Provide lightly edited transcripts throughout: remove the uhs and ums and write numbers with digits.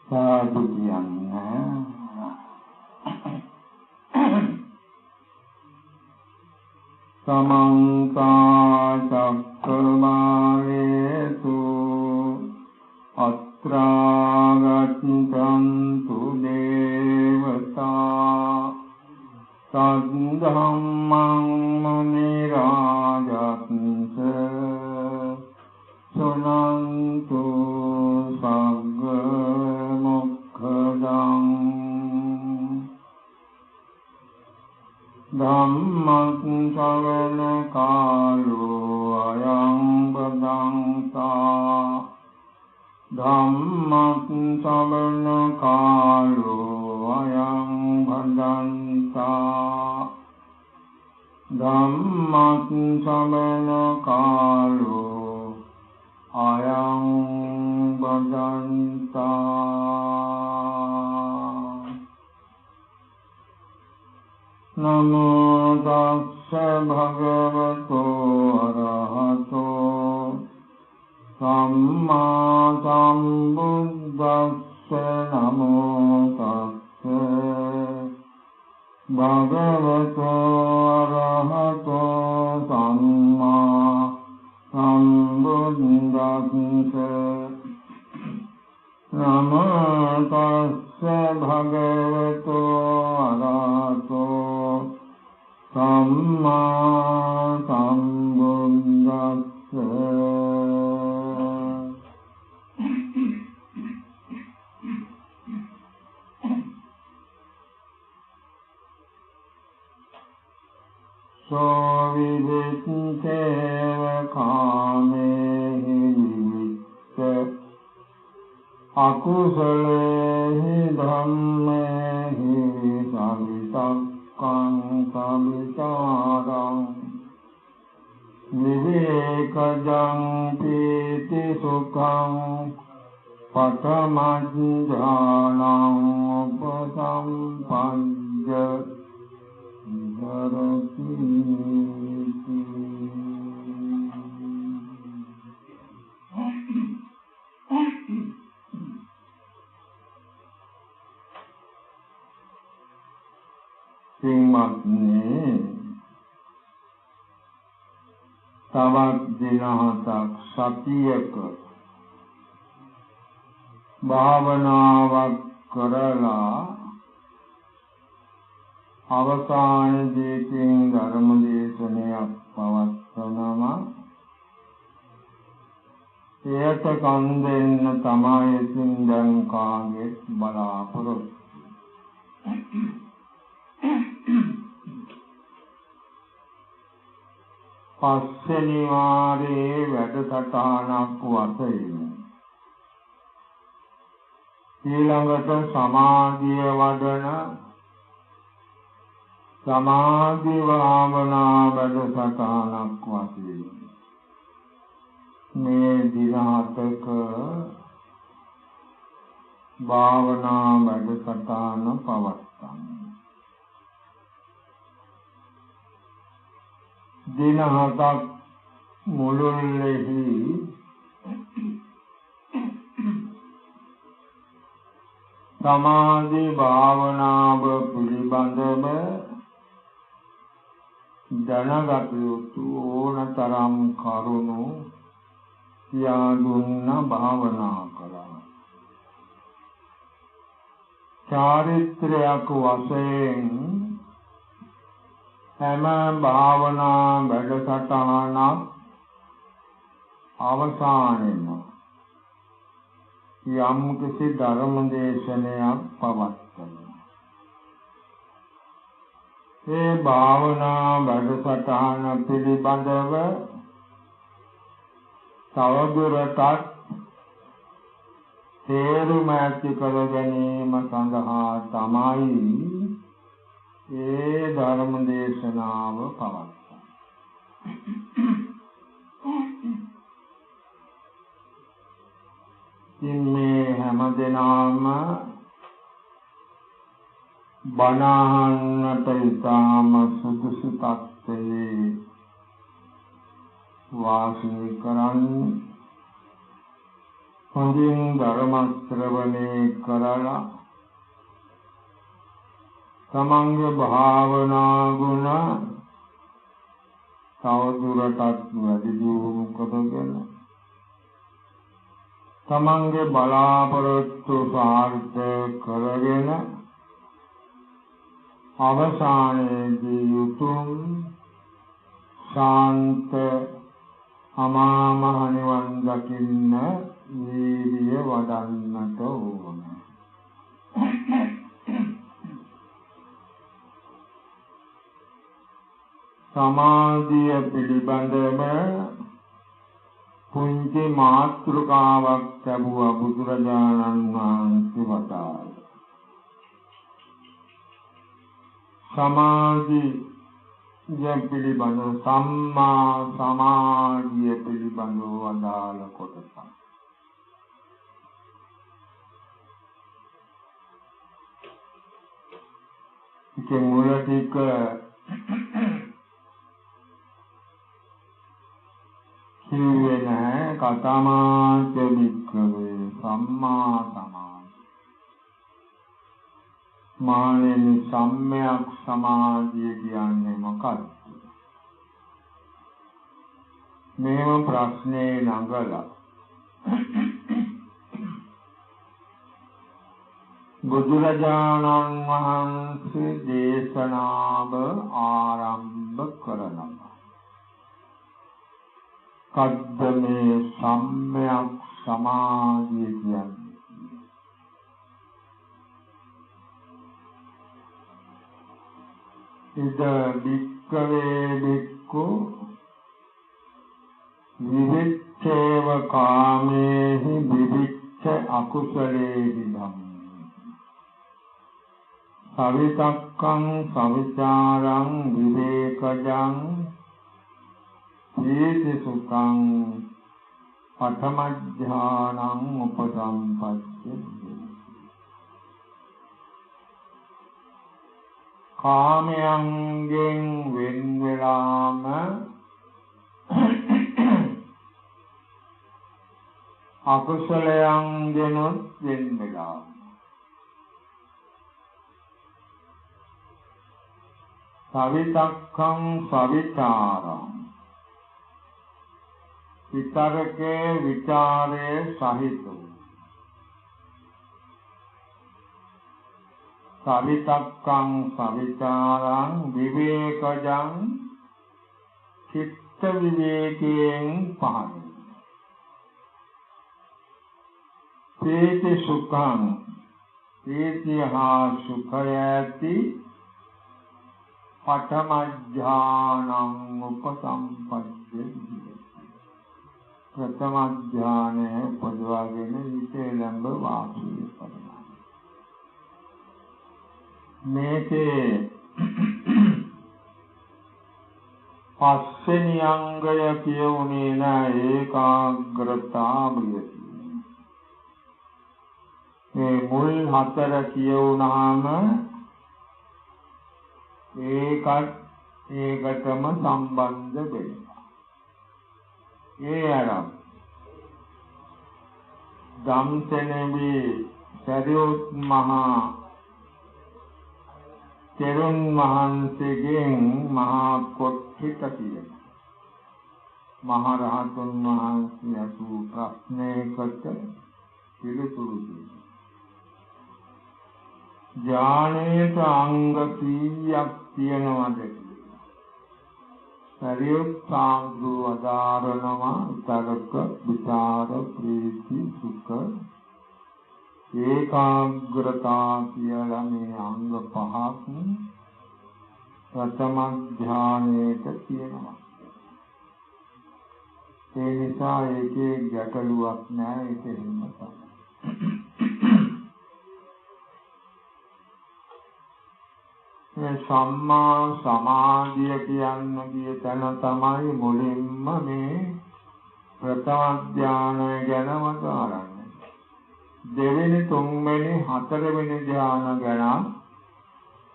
साधु කියන්නේ समंता चक्रवालेषु अत्रागच्छन्तु देवता तद्धम्मं मुनिराजन्स शृण्वन्तु सग्गमुखदम् धम्मश्रवण कालो अयं बदन्ता धम्मश्रवण कालो अयं बदन्ता धम्मश्रवण कालो अयं बदन्ता नमो तस्स भगवतो अरहतो सम्मा सम्बुद्धस्स नमो तस्स भगवतो अरहतो सम्मा सम्बुद्धस्स नमो तस्स भगवतो अरहतो सम्मा सम्बुद्धस्स सो विविक्तेव कामेहि विविक्त अकुशलेहि धम्मेहि सवितक्कं सविचारं विवेकजं पीति सुखं पथमज्ञानं उपसम्पद्य धरति सिंहमत्ने तवक दिनः तक सतियक भावनाවක් කරලා අවසානයේදී ධර්ම දේශනයක් පවත්වනවා. එයට කන් දෙන්න තමයි සින්දන් කාගේ බලාපොරොත්තු. පස්වෙනි වාරයේ වැඩසටහනක් වශයෙන් ඊළඟට සමාධිය වඩන සමාධි භාවනා වැඩසටහනක් වශයෙන් මේ දින 7ක භාවනා වැඩසටහන පවත්වනවා. दिन 7ක් මුළුල්ලේහි සමාධි භාවනාව පිළිබඳව දැනගත යුතු ඕනතරම් කරුණු කියා දුන්න භාවනා කළා. චාරිත්‍රයක් වශයෙන් හැම භාවනා වැඩසටහනක් අවසානයේම යම් කිසි ධර්ම දේශනයක් පවත්වනවා. ඒ භාවනා වැඩසටහන පිළිබඳව තවදුරටත් තේරුම ඇති කර ගැනීම සඳහා තමයි ඒ ධර්ම දේශනාව පවත්වනවා. මේ හැමදෙනාම බණ අහන්නට ඉතාම සුදුසු තත්ත්වයේ වාසය කරන්නේ හොඳින් ධර්ම ශ්‍රවණේ කරලා තමන්ගේ භාවනා ගුණ තවදුරටත් වැඩි දියුණු කරගෙන තමන්ගේ බලාපොරොත්තු සාර්ථක කරගෙන අවසානයේදී උතුම් ශාන්ත අමා මහ නිවන් දකින්න වීර්ය වඩන්නට ඕන. සමාධිය පිළිබඳව පුංචි මාතෘකාවක් ලැබුවා බුදුරජාණන් වහන්සේ වදාළ. සමාධිය පිළිබඳව සම්මා සමාධිය පිළිබඳව වදාළ කොටස. ඒකේ මූල ටික කිව්වේ නැහැ. කතමාච වික්ඛවේ සම්මා සමාධි. මානෙනි සම්මයක් සමාධිය කියන්නේ මොකක්ද? මේව ප්‍රශ්නේ නඟලා බුදුරජාණන් වහන්සේ දේශනාව ආරම්භ කරනවා. කද්ද මේ සම්මයක් සමාධිය කියන්නේ? ඉද වික්ඛවේ වික්ඛු විවිච්ඡේව කාමේහි විවිච්ඡ අකුසලේහි ධම්මේ සවිතක්කං සවිචාරං විවේකජං ඒති සුඛං පඨම ඥානං උපසම්පද්දේ. කාමයන්ගෙන් වෙන් වෙලාම අකුසලයන්ගෙනුත් වෙන් වෙලාම සවිතක්කං සවිචාරං විතරකේ විචාරයේ සහිත සවිතක්කං සවිචාරං විවේකජං චිත්ත විවේකයෙන් පහළ පීති සුඛං පීතිහා සුඛයති පඨම ඥානං උපසම්පද්දේ. ප්‍රථම ඥානය උපදවාගෙන ඊටෙලඹ වාසය කරනවා. මේකේ පස්වෙනි අංගය කියුනේ නැහැ ඒකාග්‍රතාවය. මේ මුල් හතර කියුණාම ඒකටම සම්බන්ධ වෙනවා. ඒ අරම් ධම්සෙනෙවි සරියුත් මහා තෙරුන් වහන්සේගෙන් මහා කොට්ඨිත කියන මහා රහතුන් වහන්සේ අසූ ප්‍රශ්නයකට පිළිතුරු දුන්නා. ඥානේට අංග 100ක් තියෙනවද? සරියුත් සාංගු වදාරනවා තරක විචාර ප්‍රීති සුඛ ඒකාග්‍රතා කියලා මේ අංග පහක් ප්‍රථම ඥානයේට තියෙනවා. ඒ නිසා ඒකේ ගැටලුවක් නැහැ. ඒක හිම තමයි. මේ සම්මා සමාධිය කියන්නේ කිය තැන තමයි මුලින්ම මේ ප්‍රථම ධානය ගැන වදාරන්නේ. දෙවෙනි තුන්වෙනි හතරවෙනි ධාන ගැන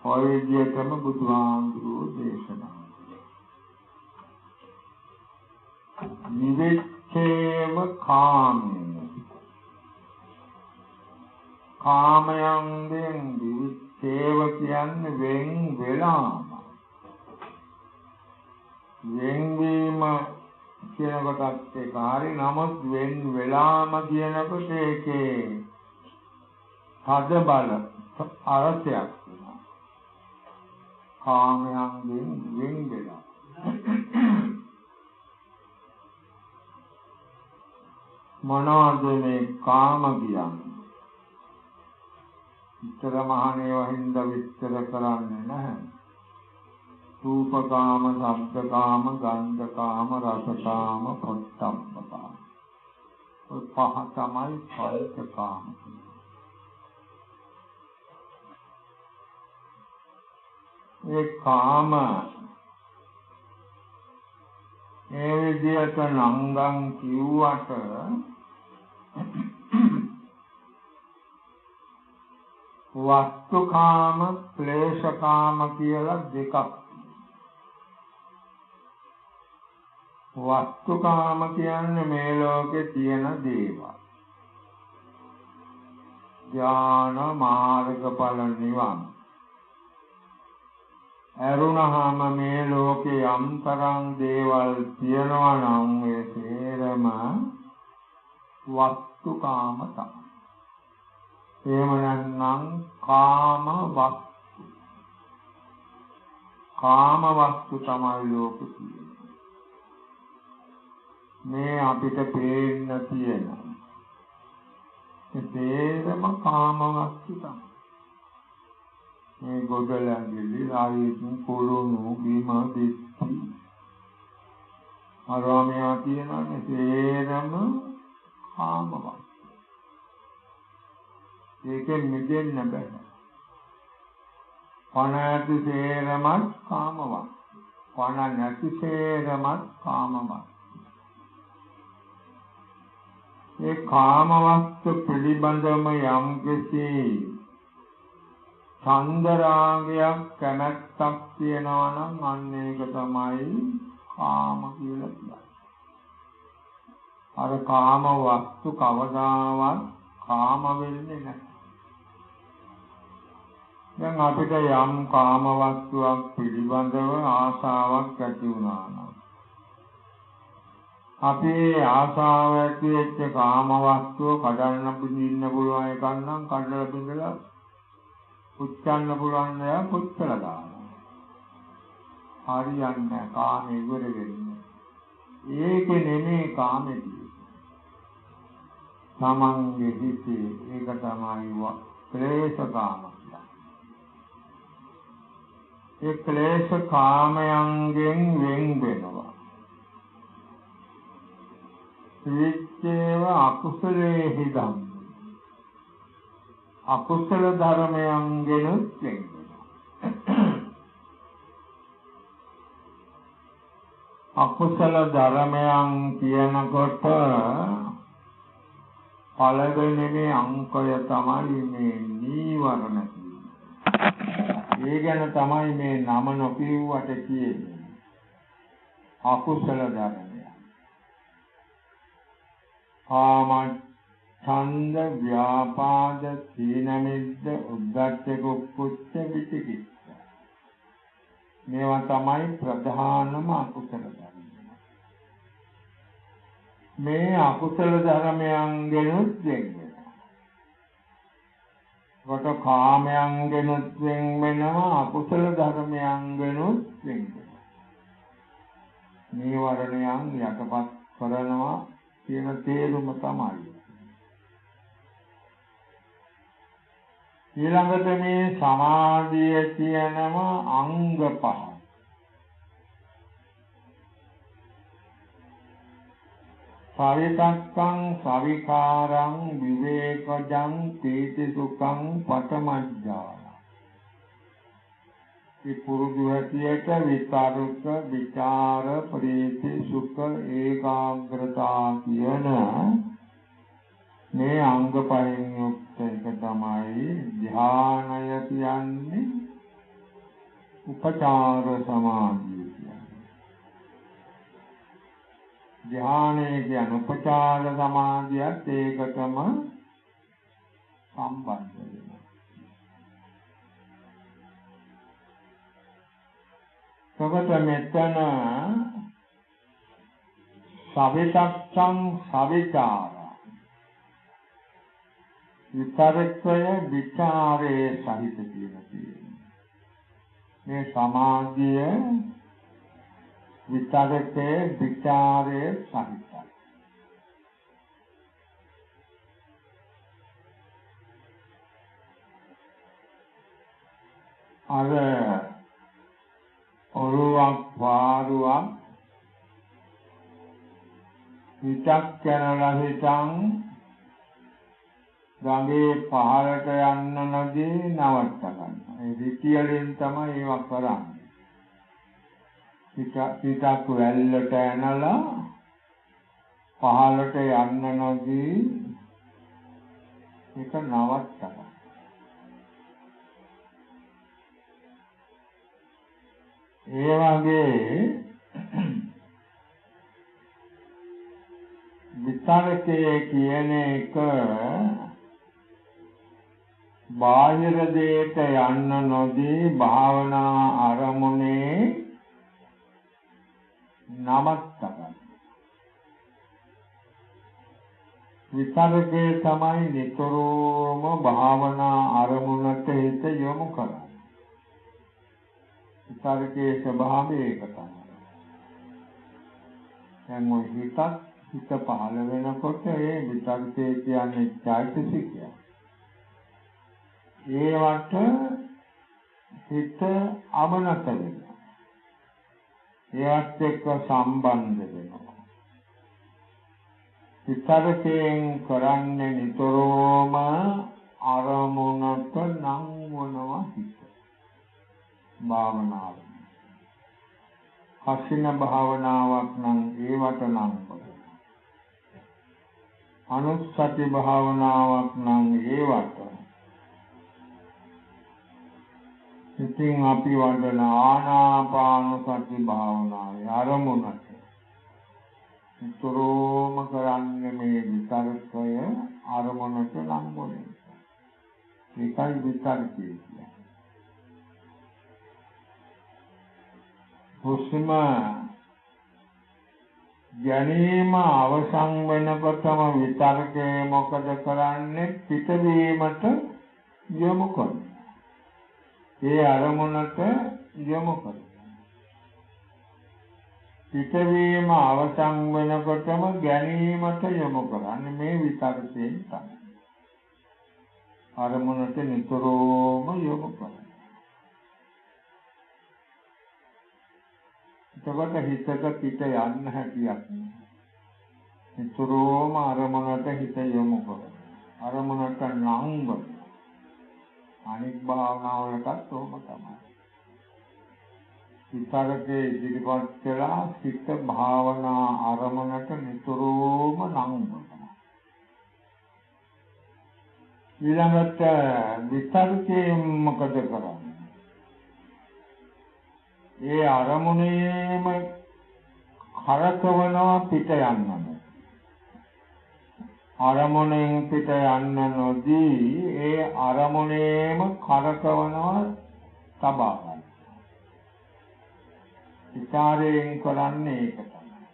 ඔය විදිහටම බුදුහාමුදුරුවෝ දේශනා කළා. නිවෙච්ඡේව කාමේ කාමයන්ගෙන් විවිච්ඡේව කියන්නේ වෙන් වෙලාම වෙන්වීම කියන කොටත් ඒක හරි. නමුත් වෙන් වෙලාම කියනකොට ඒකේ හද බල අර්ථයක් වෙනවා. කාමයන්ගෙන් වෙන් වෙලා මොනවද මේ කාම කියන්නේ? විතර මහණේ වහින්ද විස්තර කරන්නේ නැහැ. රූපකාම, ශබ්දකාම, ගන්ධකාම, රසකාම, පොට්ටබ්බකාම. ඔය පහ තමයි පංචකාම. ඒ කාම ඒ විදිහට නංගන් කිව්වට වස්තුකාම, ක්ලේශකාම කියලා දෙකක්. වස්තුකාම කියන්නේ මේ ලෝකේ තියෙන දේවල්. ඥාන මාර්ගඵල නිවන්. අරුණහම මේ ලෝකේ යම්තරම් දේවල් තියෙනවා නම් ඒ සේරම වස්තුකාම තමයි. එහෙම නැත්නම් කාම වස්තු. කාම වස්තු තමයි ලෝකේ තියෙන්නේ. මේ අපිට පේන්න තියෙන ඒ සේරම කාම වස්තු තමයි. මේ ගොඩලැඟිලි, ආයුධ, කුළුණු, බීම, දිස්ති අරෝමියා කියනනේ සේරම කාම වස්තු. ඒකෙන් මිදෙන්න බෑ. පණ ඇති සේරමත් කාම වස්තු. පණ නැති සේරමත් කාම වස්තු. ඒ කාම වස්තු පිළිබඳවම යම්කිසි චන්දරාගයක් කැමැත්තක් තියෙනවා නම් අන්න ඒක තමයි කාම කියලා කියන්නේ. අර කාම වස්තු කවදාවත් කාම වෙන්නේ නැහැ. දැන් අපිට යම් කාම වස්තුවක් පිළිබඳව ආශාවක් ඇති වුණා නම් අපේ ආශාව ඇති වෙච්ච කාම වස්තුව කඩන්න බින්දින්න පුළුවන් එකක් නම් කඩලා බින්දලා පුච්චන්න පුළුවන් නෑ පුච්චලා දානවා. හරියන්නේ නැහැ. කාම ඉවර වෙන්නේ. ඒක නෙමෙයි කාමෙදී. තමන්ගේ හිතේ ඒක තමයි ක්ලේශ කාම. ඒ ක්ලේශ කාමයන්ගෙන් වෙන් වෙනවා. විච්ඡේව අකුසලේ හිදම්. අකුසල ධර්මයන්ගෙන් වෙන් වෙනවා. අකුසල ධර්මයන් කියනකොට පළවෙනි අංකය තමයි මේ නීවරණ. ඒ ගැන තමයි මේ නම නොකියුවට කියන්නේ. අකුසල ධර්මය. කාම, ඡන්ද, ව්‍යාපාද, තීන මිද්ද, උද්ධච්ච, කුච්ච, විචිකිච්ඡා. මේවා තමයි ප්‍රධානම අකුසල ධර්ම. මේ අකුසල ධර්මයන්ගෙනුත් වෙන් වෙනවා. කොට කාමයන්ගෙනුත් වෙන් වෙනවා, අකුසල ධර්මයන්ගෙනුත් වෙන් වෙනවා. නීවරණයන් යටපත් කරනවා කියන තේරුම තමයි. ඊළඟට මේ සමාධිය කියනම අංග පහ. සවිතක්කං, සවිකාරං, විවේකජං, පීති සුඛං, පඨමඥාන. මේ පුරුදු හැටියට විතර්ක, විචාර, ප්‍රීති, සුඛ, ඒකාග්‍රතා කියන මේ අංග පහෙන් යුක්ත එක තමයි ධ්‍යානය කියන්නේ. උපචාර සමාධිය කියන්නේ. ධ්‍යානය කියන උපචාර සමාධියත් ඒකටම සම්බන්ධ වෙනවා. සබත මෙතන සවිතක්ඛං සවිචාර විතරකය විචාරයේ සහිත තියෙනවා. මේ සමාධිය විතරකයේ විචාරයේ සහිතයි. අර ඔරුවක් වාරුවක් හිතක් කරලා හිතන් ගඟේ පහළට යන්න නැදී නවත්ත ගන්න. ඒ රිටියලින් තමයි ඒවා කරන්නේ. හිතක් වැල්ලට ඇනලා පහළට යන්න නැදී ඒක නවත්ත ගන්න. ඒ වගේ විතරකයේ කියන එක බාහිර දෙයට යන්න නොදී භාවනා අරමුණේ නමස්ත ගන්න. විතරකේ තමයි නිතරම භාවනා අරමුණට හිත යොමු කරන්නේ. විතරකේ ස්වභාවය ඒක තමයි. දැන් ඔය හිත පහළ වෙනකොට ඒ විතරකේ කියන්නේ චෛතසිකය. ඒවට හිත අවනත වෙනවා. ඒවත් එක්ක සම්බන්ධ වෙනවා. විතරකයෙන් කරන්නේ නිතරම අරමුණට නංවනවා හිත. භාවනාව. කසින භාවනාවක් නම් ඒවට නම් අනුස්සති භාවනාවක් නම් ඒවට. ඉතින් අපි වඩන ආනාපානසති භාවනාවේ අරමුණට නිතරම කරන්නේ මේ විතරකය අරමුණට නංවන. ඒකයි විතරකය කියන්නේ. හුස්ම ගැනීම අවසන් වෙනකොටම විතරකේ මොකද කරන්නේ? පිටවීමට යොමු කරනවා. ඒ අරමුණට යොමු කරනවා. පිටවීම අවසන් වෙනකොටම ගැනීමට යොමු කරන්නේ මේ විතරකයෙන් තමයි. අරමුණට නිතරම යොමු කරනවා. එතකොට හිතට පිට යන්න හැකියාවක් නැහැ. නිතරම අරමුණට හිත යොමු කරනවා. අරමුණට නංගන. අනික් භාවනාවලටත් ඕම තමයි. විතරකේ ඉදිරිපත් කළා සිත භාවනා අරමුණට නිතරම නංගනවා. ඊළඟට විතරකේ මොකද කරන්නේ? ඒ අරමුණේම කරකවනවා පිට යන්නම. අරමුණෙන් පිට යන්න නොදී ඒ අරමුණේම කරකවනවා තබා ගන්න. විචාරයෙන් කරන්නේ ඒක තමයි.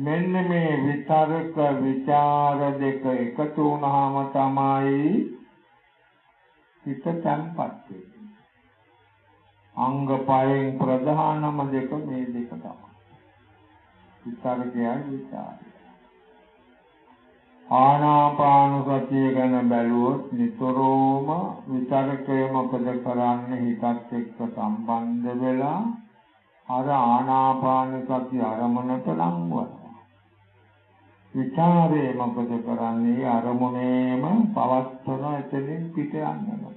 මෙන්න මේ විතරක විචාර දෙක එකතු වුණාම තමයි හිත තැන්පත් වෙන්නේ. අංග පහෙන් ප්‍රධානම දෙක මේ දෙක තමයි. විතරකයයි විචාරය. ආනාපානසතිය ගැන බැලුවොත් නිතරම විතරකය මොකද කරන්නේ? හිතත් එක්ක සම්බන්ධ වෙලා අර ආනාපානසතිය අරමුණට නංවනවා. විචාරය මොකද කරන්නේ? අරමුණේම පවත්වන එතනින් පිට යනවා.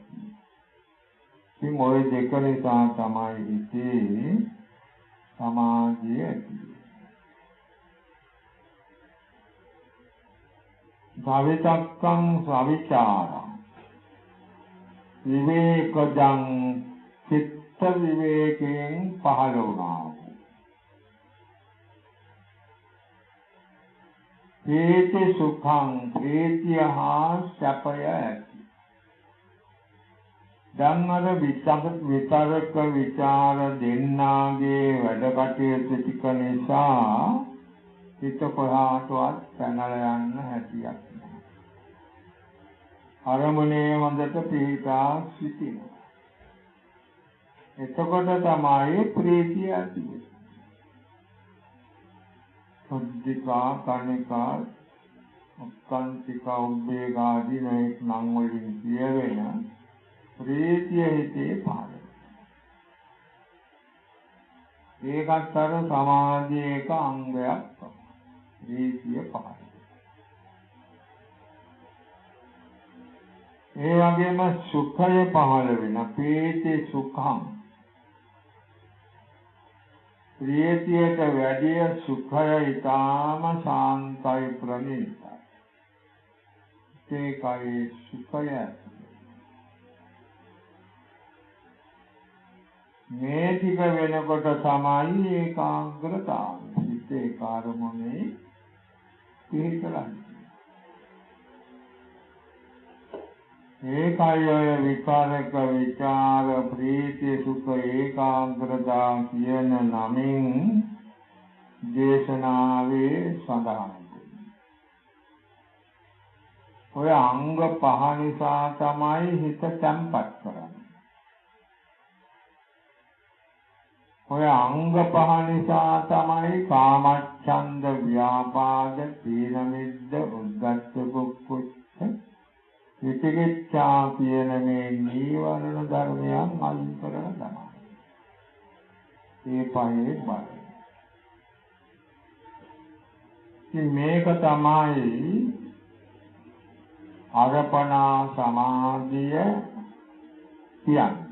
ඉතින් ඔය දෙක නිසා තමයි හිතේ සමාධිය ඇති වෙන්නේ. සවිතක්ඛං සවිචාරං විවේකජං චිත්ත විවේකයෙන් පහළ වුණා. ප්‍රීති සුඛං ප්‍රීතිය හා සැපය ඇති. දැන් අර විතරක විචාර දෙන්නාගේ වැඩ කටයුතු ටික නිසා හිත කොහාටවත් පැනලා යන්න හැටියක් නැහැ. අරමුණේ හොඳට පිහිටා සිටිනවා. එතකොට තමයි ප්‍රීතිය ඇති වෙන්නේ. සුද්ධිකා කණිකා උත්කන්තිකා උබ්බේගාදී නොයෙක් නම් වලින් කියවෙන ප්‍රීතිය හිතේ පහළ වෙනවා. ඒකත් අර සමාධියේ එක අංගයක් තමයි. ප්‍රීතිය පහළ. ඒ වගේම සුඛය පහළ වෙන ප්‍රීති සුඛං. ප්‍රීතියට වැඩිය සුඛය ඊටාම ශාන්තයි ප්‍රණීතයි. ඒකයි සුඛය. මේ ටික වෙනකොට තමයි ඒකාග්‍රතාවය. හිතේ කාර්මනේ පිහිටලන්නේ. ඒකයි ඔය විකාරක විචාර ප්‍රීති සුඛ ඒකාග්‍රතාව කියන නමින් දේශනාවේ සඳහන්. ඔය අංග පහ නිසා තමයි හිත තැම්පත් කරන්නේ. ඔය අංග පහ නිසා තමයි කාමච්ඡන්ද ව්‍යාපාද තීන මිද්ද උද්ධච්ච කුක්කුච්ච විචිකිච්ඡා කියන මේ නීවරණ ධර්මයන් අයින් කරන තමයි. ඒ පහේ බල. මේක තමයි අර්පණා සමාධිය කියන්නේ.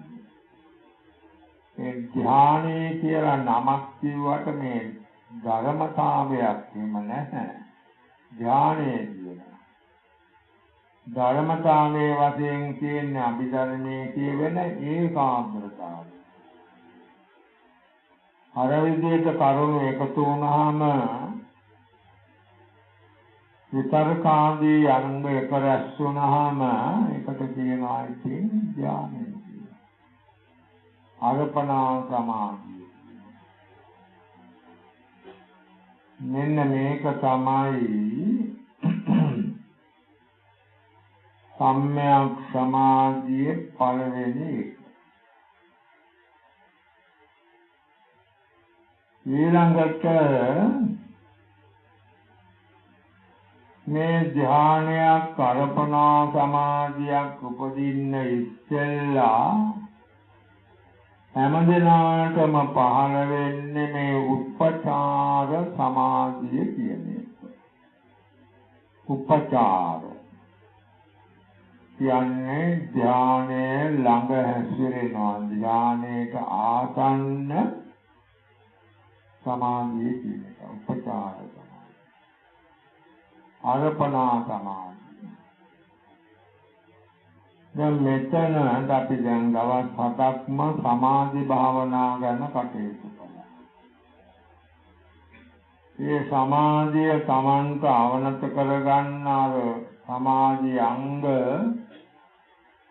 ඒ ධානය කියලා නමක් කිව්වට මේ ධර්මතාවයක් එහෙම නැහැ. ධානය කියලා. ධර්මතාවයේ වශයෙන් කියන්නේ අභිධර්මයේ කියවෙන ඒකාග්‍රතාවය. අර විදිහට කරුණු එකතු වුණාම විතරකාදී අංග එක රැස් වුණාම ඒකට කියනවා ඉතින් ධානය කියලා. අර්පණා සමාධිය. මෙන්න මේක තමයි සම්‍යක් සමාධියේ පළවෙනි එක. ඊළඟට මේ ධානයක් අර්පණා සමාධියක් උපදින්න ඉස්සෙල්ලා හැමදෙනාටම පහළ වෙන්නේ මේ උපචාර සමාධිය කියන එක. උපචාර කියන්නේ ධානයේ ළඟ හැසිරෙනවා. ධානයට ආසන්න සමාධිය කියන එක උපචාර සමාධිය. අර්පණා සමාධිය. දැන් මෙතන අපි දැන් දවස් 7ක්ම සමාධි භාවනා ගැන කටයුතු කළා. මේ සමාධිය Tamanට අවනත කරගන්න අර සමාධි අංග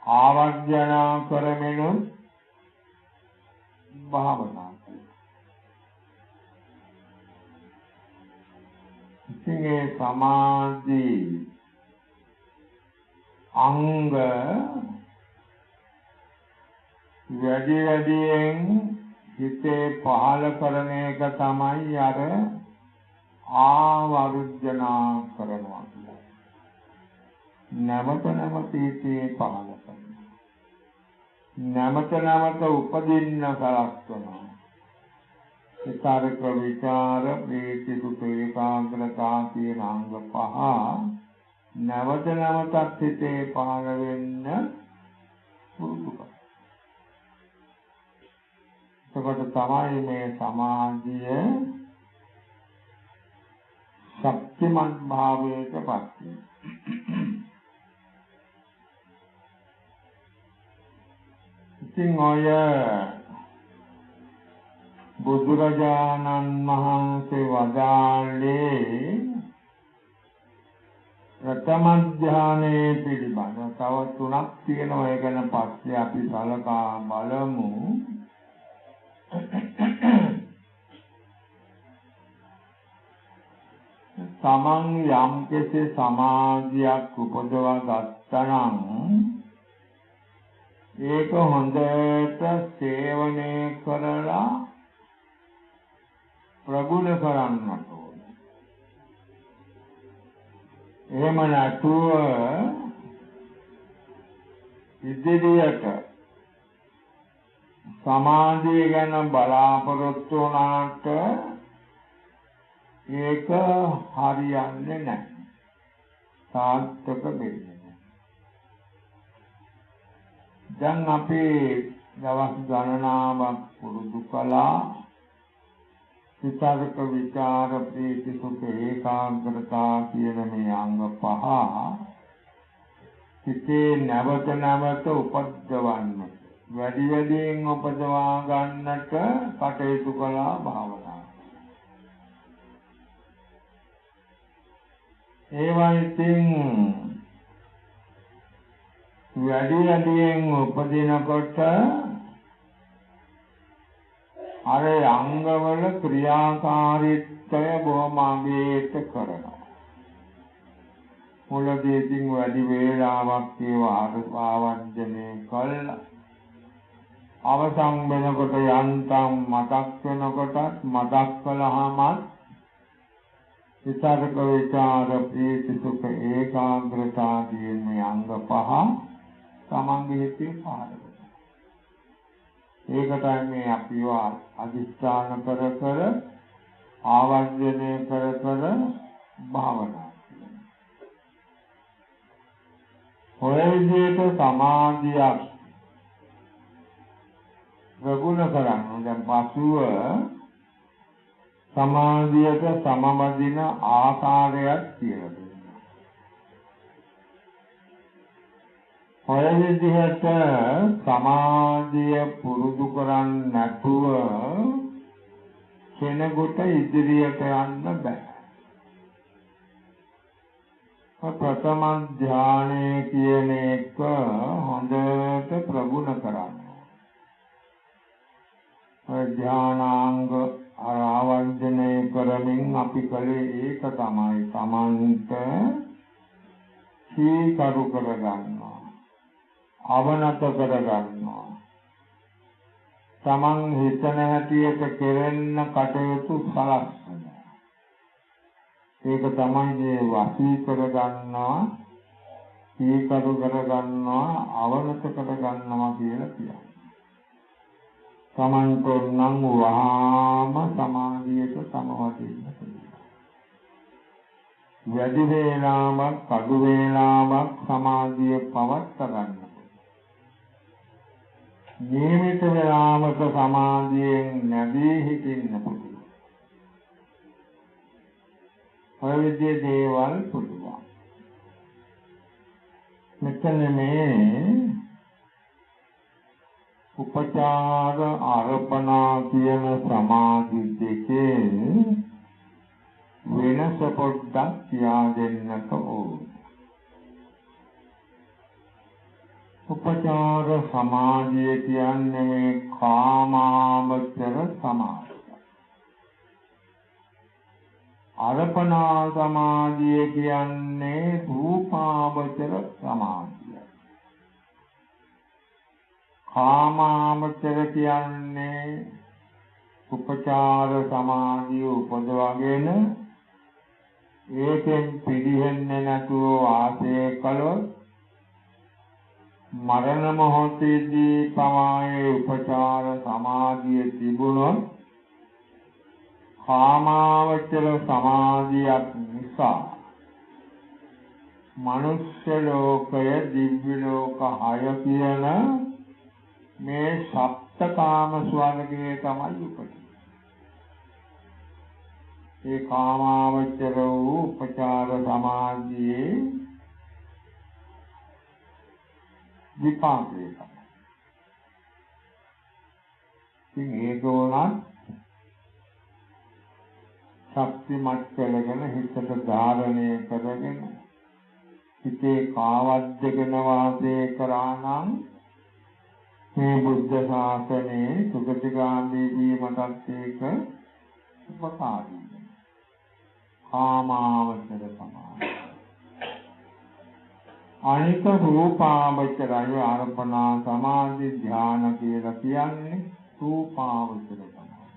ආවර්ජනා කරමින් භාවනා කරනවා. ඉතින් ඒ සමාධි අංග වැඩි වැඩියෙන් හිතේ පහළ කරන එක තමයි අර ආවර්ජනා කරනවා. නැවත නැවත හිතේ පහළ කරනවා. නැවත නැවත උපදින්න සලස්වනවා. විතරක විචාර ප්‍රීති සුඛ ඒකාග්‍රතාව කියන අංග පහ නැවත නැවතත් හිතේ පහළ වෙන්න පුරුදු කරනවා. එතකොට තමයි මේ සමාධිය ශක්තිමත් භාවයට පත් වෙන්නේ. ඉතින් ඔය බුදුරජාණන් වහන්සේ වදාළේ ප්‍රථම ධානයේ පිළිබඳ තව තුනක් තියෙනවා. ඒ ගැන පස්සේ අපි සලකා බලමු. තමන් යම් කෙසේ සමාධියක් උපදවා ගත්තනම් ඒක හොඳට සේවනය කරලා ප්‍රගුණ කරන්නට ඕනේ. එහෙම නැතුව ඉදිරියට සමාධිය ගැන බලාපොරොත්තු වුණාට ඒක හරියන්නේ නැහැ. සාර්ථක වෙන්නේ නැහැ. දැන් අපි දවස් ගණනාවක් පුරුදු කළා. විචාරක විචාර ප්‍රීති සුඛ ඒකාග්‍රතා කියන මේ අංග පහ සිතේ නැවත නැවත උපද්දවන්න, වැඩි වැඩියෙන් උපදවා ගන්නට කටයුතු කළා භාවනා. ඒවා ඉතින් වැඩි වැඩියෙන් උපදිනකොට අර අංගවල ක්‍රියාකාරීත්වය බොහොම අගේට කරනවා. මුලදී ඉතින් වැඩි වේලාවක් ඒවා ආවර්ජනය කළා. අවසන් වෙනකොට යන්තම් මතක් වෙනකොටත් මතක් කළාමත් විචාරක විචාර ප්‍රීති සුඛ ඒකාග්‍රතා කියන මේ අංග පහ තමන්ගේ හිතේ පහළ වෙනවා. ඒකටයි මේ අපිව අධිෂ්ඨාන කර කර ආවර්ජනය කර කර භාවනා කරනවා. ඔය විදිහට සමාධියක් ප්‍රගුණ කරන්න දැන් පසුව සමාධියට සමවදින ආකාරයක් කියලා දෙනවා. ඔය විදිහට සමාධිය පුරුදු කරන්නේ නැතුව කෙනෙකුට ඉදිරියට යන්න බෑ. ප්‍රථම ධානය කියන එක හොඳට ප්‍රගුණ කරන්න. ධානාංග ආවර්ජනය කරමින් අපි කලේ ඒක තමයි තමන්ට සීකරු කරගන්නවා, අවනත කරගන්නවා, තමන් හිතන හැටියට කෙරෙන්න කටයුතු සලස්වනවා. ඒක තමයි වශී කරගන්නවා, සීකරු කරගන්නවා, අවනත කරගන්නවා කියලා කියන්නේ. තමන්ට නම් වහාම සමාධියට සමවදින්න පුළුවන්. වැඩි වේලාවක් අඩු වේලාවක් සමාධිය පවත් ගන්න පුළුවන්. නියමිත වේලාවක සමාධියෙන් නැගී හිටින්න පුළුවන්. ඔය විදිහේ දේවල් පුළුවන්. මෙතන මේ උපචාර අර්පණා කියන සමාධි දෙකේ වෙනස පොඩ්ඩක් කියා දෙන්නට ඕන. උපචාර සමාධිය කියන්නේ මේ කාමාවචර සමාධිය. අර්පණා සමාධිය කියන්නේ රූපාවචර සමාධිය. කාමාවචර කියන්නේ උපචාර සමාධිය උපදවගෙන ඒකෙන් පිළිහෙන්නේ නැතුව වාසය කළොත් මරණ මොහොතේදී පවායේ උපචාර සමාධිය තිබුණොත් කාමාවචර සමාධියක් නිසා මනුෂ්‍ය ලෝකය දිව්‍ය ලෝක 6 කියන මේ සප්තකාම ස්වර්ගයේ තමයි උපදින්නේ. ඒ කාමාවචර වූ උපචාර සමාධියේ විපාකය තමයි. ඉතින් ඒක උනත් ශක්තිමත් කරගෙන හිතට ධාරණය කරගෙන හිතේ කාවද්දගෙන වාසය කරා නම් මේ බුද්ධ ශාසනයේ සුගතිගාමී වීමටත් ඒක උපකාරී. කාමාවචර සමාධි. අනික රූපාවචරය අර්පණා සමාධි ධ්‍යාන කියලා කියන්නේ රූපාවචර සමාධි.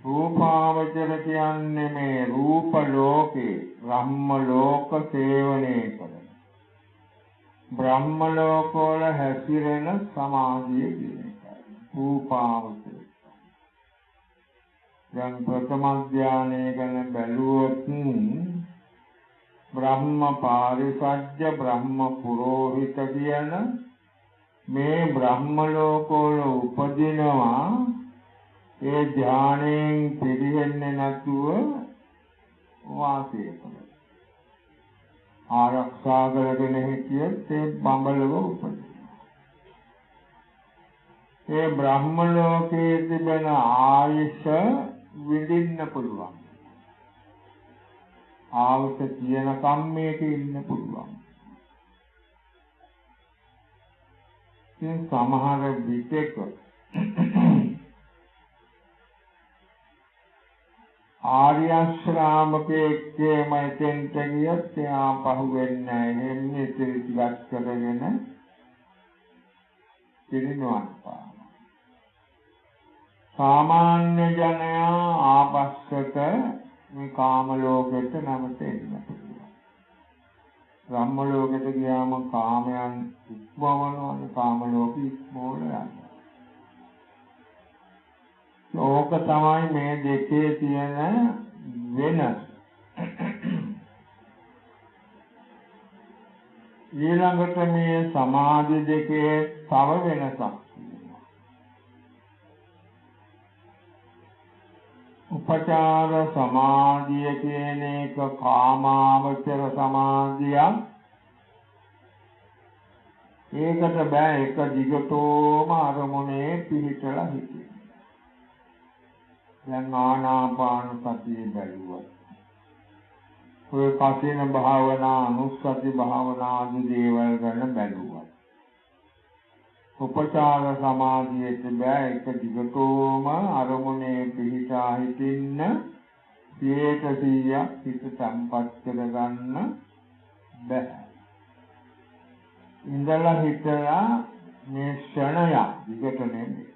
රූපාවචර කියන්නේ මේ රූප ලෝකේ බ්‍රහ්ම ලෝක සේවනය කරන බ්‍රහ්ම ලෝක වල හැසිරෙන සමාධිය කියන එකයි රූපාවචර. දැන් ප්‍රථම ධානය ගැන බැලුවොත් බ්‍රහ්ම පාරිසජ්ජ බ්‍රහ්ම පුරෝහිත කියන මේ බ්‍රහ්ම ලෝක වල උපදිනවා. ඒ ධානයෙන් පිළිහෙන්නේ නැතුව වාසය කරනවා. ආරක්ෂා කරගෙන හිටියොත් ඒ බඹලව උපදිනවා. ඒ බ්‍රහ්ම ලෝකයේ තිබෙන ආයුෂ විඳින්න පුළුවන්. ආවත කියන කම්මයක ඉන්න පුළුවන්. ඉතින් සමහර විටක ආර්ය ශ්‍රාමකයෙක්ම එතෙන්ට ගියත් එයා පහුවෙන්නේ නැහැ. එන්නේ ඉතිරිගත් කරගෙන පිරිනුවන් පානවා. සාමාන්‍ය ජනයා ආපස්සට මේ කාම ලෝකෙට නැවත එන්න පුළුවන්. බ්‍රහ්ම ලෝකෙට ගියාම කාමයන් ඉක්මවනවා. කාම ලෝකෙ ඉක්මවල යනවා. ඕක තමයි මේ දෙකේ තියෙන වෙනස. ඊළඟට මේ සමාධි දෙකේ තව වෙනසක් තියෙනවා. උපචාර සමාධිය කියන එක කාමාවචර සමාධියක්. ඒකට බෑ එක දිගටම අරමුණේ පිහිටලා හිටින්න. දැන් ආනාපාන සතිය බැලුවා. ඔය කසින භාවනා අනුස්සති භාවනා ආදී දේවල් ගැන බැලුවා. උපචාර සමාධියට බෑ එක දිගටම අරමුණේ පිහිටා හිටින්න 100% හිත සම්පත් කරගන්න බෑ. ඉඳලා හිටලා මේ ක්ෂණයක් දිගට නෙමෙයි.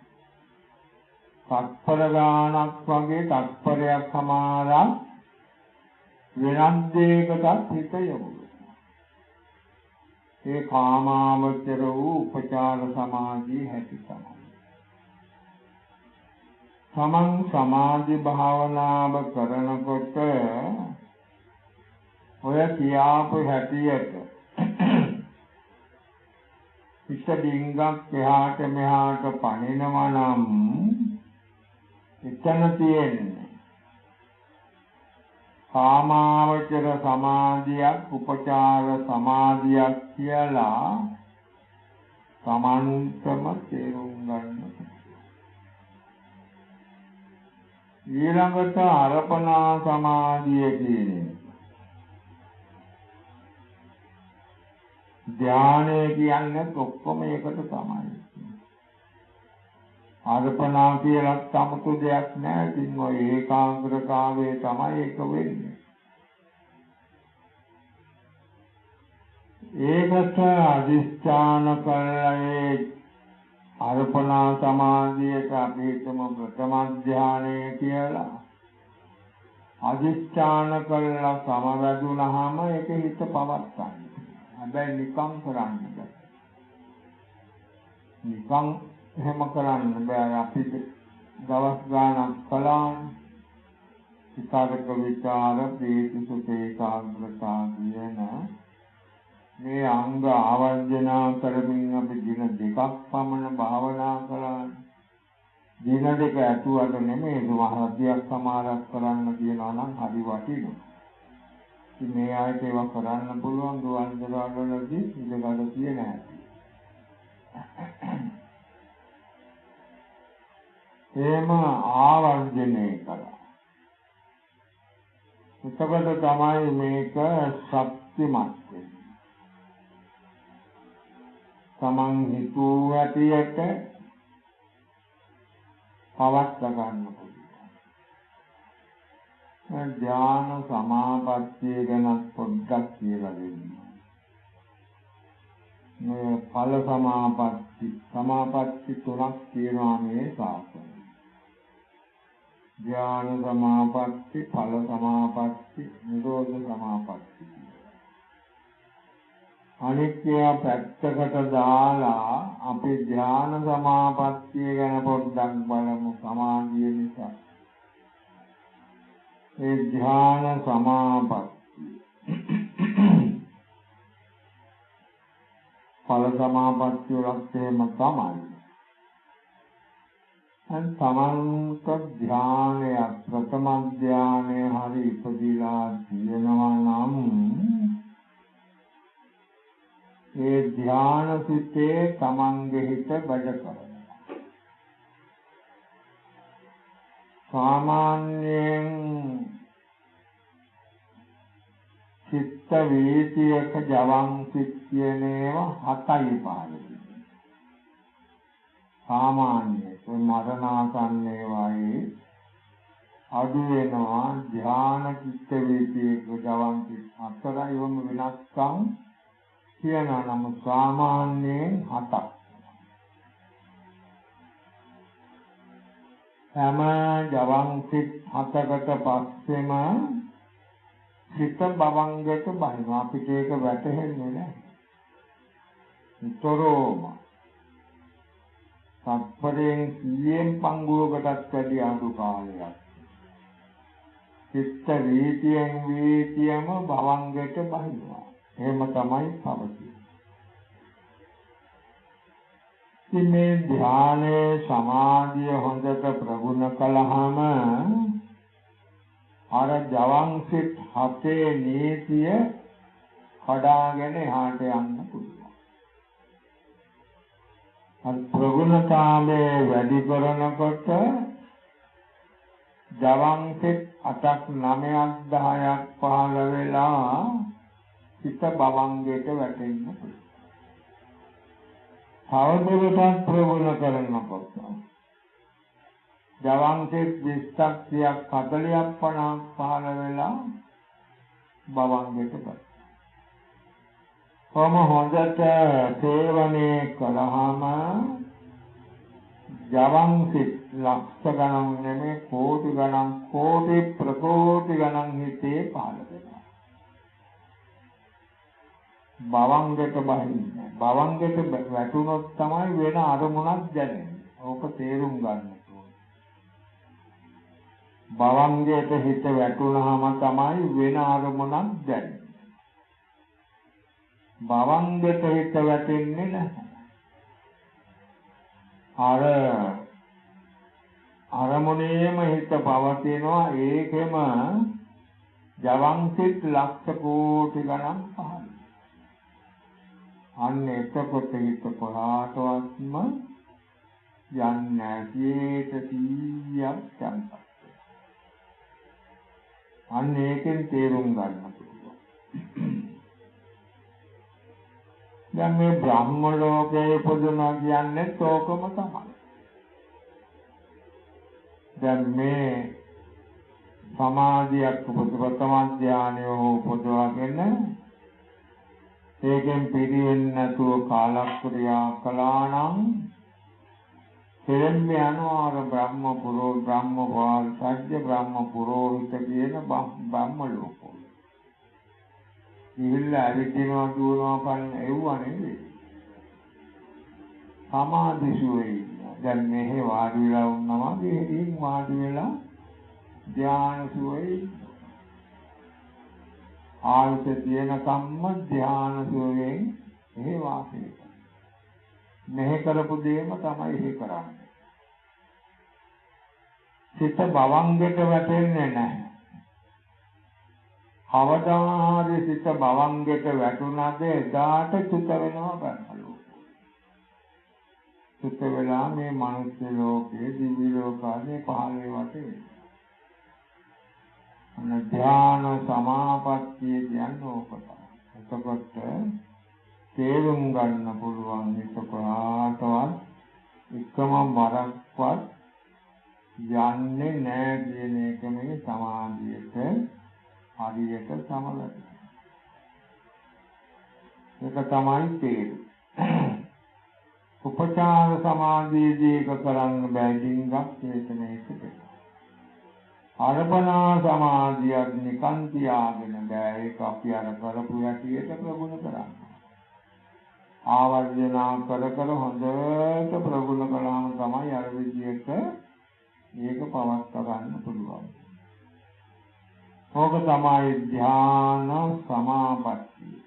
තත්පර ගානක් වගේ තත්පරයක් සමාරක් වෙනත් දෙයකටත් හිත යොමු. ඒ කාමාවචර වූ උපචාර සමාධිය හැටි තමයි. සමන් සමාධි භාවනාව කරනකොට ඔය කියාපු හැටියට හිත ඩිංගක් එහාට මෙහාට පනිනවා නම් එතන තියෙන්නේ කාමාවචර සමාධියක් උපචාර සමාධියක් කියලා සමාන්තරම තේරුම් ගන්න. ඊළඟට අර්පණා සමාධිය කියන්නේ ධානය කියන්නේ ඔක්කොම ඒකට තමයි. අර්පණා කියලා සමුතු දෙයක් නෑ. ඉතින් ඔය ඒකාග්‍රතාවයේ තමයි ඒක වෙන්නේ. ඒකට අධිෂ්ඨාන කරලේ අර්පණා සමාධියට අපි හිතමු ප්‍රථම ධානය කියලා. අධිෂ්ඨාන කරලා සමවැදුනහම ඒක හිත පවත්තන්න. හැබැයි නිකම් කරන්න බෑ. නිකම් එහෙම කරන්න බෑ. අපි දවස් ගානක් කළා විචාරක විචාර ප්‍රීති සුඛ ඒකාග්‍රතාව කියන මේ අංග ආවර්ජනා කරමින් අපි දින දෙකක් පමණ භාවනා කළා. දින දෙක ඇතුළත නෙමෙයි සමාධියක් සමාරක් කරන්න කියනවා නම් හරි වටිනවා. ඉතින් මේ ආයත ඒවා කරන්න පුළුවන් දුවන් දරවලදී ඉඳගල කිය නැහැ. එහෙම ආවර්ජනය කළා. එතකොට තමයි මේක සත්‍ය ශක්තිමත් වෙන්න. තමන් හිතුව ඇටියට පවත්ව ගන්න පුළුවන්. ධ්‍යාන සමාපත්තිය ගැන පොඩ්ඩක් කියලා දෙන්න. මේ ඵල සමාපatti තුනක් තියෙනවා මේ ශාස්ත්‍රයේ. ධ්‍යාන සමාපatti, ඵල සමාපatti, නිරෝධ සමාපatti. අනිත්‍ය පැත්තකට දාලා අපි ධ්‍යාන සමාපත්තිය ගැන පොඩ්ඩක් බලමු සමාධිය නිසා. ඒ ධ්‍යාන සමාපත්තිය ඵල සමාපත්තිය ලක්ෂණයම තමයි. තමන්ට ධ්‍යානය ප්‍රථම ධ්‍යානය හරි ඉපදිලා තියෙනවා නම් ඒ ධ්‍යාන සිතේ තමන්ගේ හිත බඩ කරනවා. සාමාන්‍යයෙන් චිත්ත වීතියක ජවං සිත් කියන ඒවා 7යි පහළයි. සාමාන්‍ය මරණාසන්න ඒවායේ අඩු වෙනවා ධ්‍යාන චිත්ත වීතියක ජවං සිත් 4යි වම වෙනස්කම් කියනවා නම් සාමාන්‍යයෙන් 7ක්. හැම ජවං සිත් 7කට පස්සෙම සිත භවංගයට බහිනවා. අපිට ඒක වැටහෙන්නේ නැහැ. විතරෝම සම්පරෙන් කීයෙන් පංගුවකටත් වැඩි අඩු කාලයක් චිත්ත වීතියම භවංගයට බහිනවා. එහෙම තමයි පවතින්නේ. මේ ධ්‍යානයේ සමාධිය හොඳට ප්‍රගුණ කළාම අර ජවං සිත් 7 නීතිය කඩාගෙන එහාට යන්න පුළුවන්. අර ප්‍රගුණතාවයේ වැඩි කරනකොට ජවං සිත් 8ක් 9ක් 10ක් 15 වෙලා සිත භවංගයට වැටෙන්න පුළුවන්. තවදුරටත් ප්‍රගුණ කරනකොට ජවං සිත් 20ක් 30ක් 40ක් 50ක් 15 වෙලා භවංගයට වැටෙනවා. කොහොම හොඳට සේවනය කළාම ජවං සිත් ලක්ෂ ගණන් නෙමෙයි කෝටි ගණන් කෝටි ප්‍රකෝටි ගණන් හිතේ පහළ වෙනවා. භවංගයට බහින්නේ. භවංගයට වැටුනොත් තමයි වෙන අරමුණක් දැනෙන්නේ. ඕක තේරුම් ගන්න ඕනේ. භවංගයට හිත වැටුනහම තමයි වෙන අරමුණක් දැනෙන්නේ. භවංගයට හිත වැටෙන්නේ නැහැ. අරමුණේම හිත පවතිනවා. ඒකෙම ජවං සිත් ලක්ෂ කෝටි ගණන් පහළ. අන්න එතකොට හිත කොහාටවත්ම යන්නේ නැහැ. 100ක් යනවා. අන්න ඒකෙන් තේරුම් ගන්න පුළුවන්. දැන් මේ බ්‍රහ්ම ලෝකයේ ඉපදුනා කියන්නේ තෝකම තමයි. දැන් මේ සමාධියක් ප්‍රථම ධානය උපදවාගෙන ඒකෙන් පිළිවෙන්නේ නැතුව කාලක්‍රියා කළා නම් කෙරෙන්න යනවා අර බ්‍රහ්ම වාල් සත්‍ය බ්‍රහ්ම පුරෝහිත කියන බ්‍රහ්ම ලෝකෝ. ඉහිල්ල අරිටිනවා දුවනවා කන් එව්වා නෙවෙයි. සමාධිසුවේ දැන් මෙහෙ වාඩි වෙලා වුණා වගේ වාඩි වෙලා ධානසුවේ ආයත තියෙන කම්ම ධානසුවේ එහෙ වාසය කරනවා. මෙහෙ කරපු දෙයම තමයි එහෙ කරන්නේ. සිත භවංගයට වැටෙන්නේ නැහැ. අවදාහරි සිත භවංගයට වැටුණාද එදාට චුත වෙනවා බැලුවා. චුත වෙලා මේ මනුස්ස ලෝකයේ දිව්‍ය ලෝකාවේ පහළ වටේ. ධ්‍යාන සමාපත්තිය කියන්නේ ඕකට. එතකොට තේරුම් ගන්න පුළුවන් හිත කොහාටවත් එකම වරක්වත් යන්නේ නැහැ කියන එක මේ සමාධියට හරියට සමලයි. ඒක තමයි තේරුම. උපචාර සමාධියේදී ඒක කරන්න බැහැ ඩිංගක් චේතනයකට. අර්පණා සමාධියක් නිකන් තියාගෙන බෑ ඒක අපි අර කරපු යටියට ප්‍රගුණ කරන්න. ආවර්ජනා කර කර හොඳට ප්‍රගුණ කළාම තමයි අර විදියට මේක පවත්වා ගන්න පුළුවන්. ඕක තමයි ධ්‍යාන සමාපatti.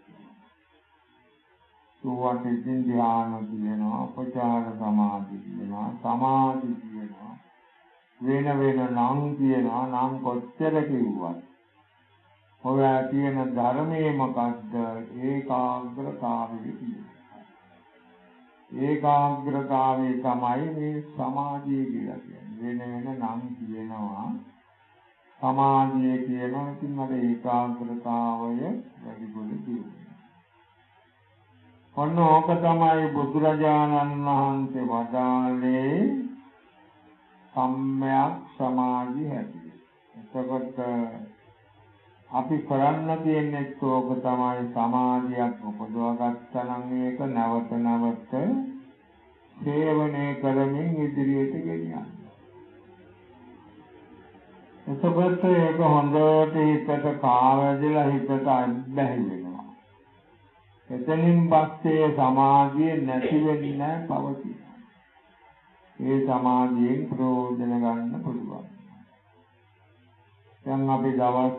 සුවටින් ධ්‍යාන කියනවා, උපචාර සමාධි කියනවා, සමාධි කියනවා. වෙන වෙන නම් කියනවා. නම් කොච්චර කිව්වත් ඔය කියන ධර්මයේ මොකද්ද? ඒකාග්‍රතාවය කියන්නේ. ඒකාග්‍රතාවය තමයි මේ සමාධිය කියලා කියන්නේ. වෙන වෙන නම් කියනවා. සමාධිය කියනවා. ඉතින් අර ඒකාග්‍රතාවය වැඩිපුර කියනවා. ඔන්න ඕක තමයි බුදුරජාණන් වහන්සේ වදාළේ සම්‍යක් සමාධි හැටි. එතකොට අපි කරන්න තියෙන්නේ ඕක තමයි සමාධියක් උපදවා ගත්තා නම් ඒක නැවත නැවත සේවනය කරමින් ඉදිරියට ගෙනියන්න. එතකොට ඒක හොඳට හිතට කාවැදලා හිතට අබ්බැහි වෙනවා. එතනින් පස්සේ සමාධිය නැති වෙන්නේ නැහැ පවතින. ඒ සමාධියෙන් ප්‍රයෝජන ගන්න පුළුවන්. දැන් අපි දවස්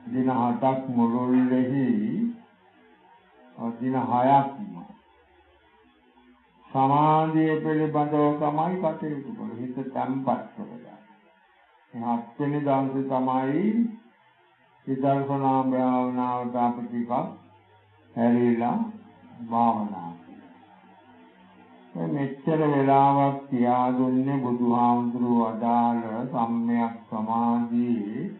දින 7ක් මුළුල්ලේහි දින 6ක්ම සමාධිය පිළිබඳව තමයි කටයුතු කරන්නේ. හිත තැම්පත් කරගන්න. මේ 7 වෙනි දවසේ තමයි විදර්ශනා භාවනාවට අපි ටිකක් හැරිලා භාවනා මෙච්චර වෙලාවක් තියා දුන්නේ බුදුහාමුදුරුවෝ අදාළ සම්‍යක් සමාධියේ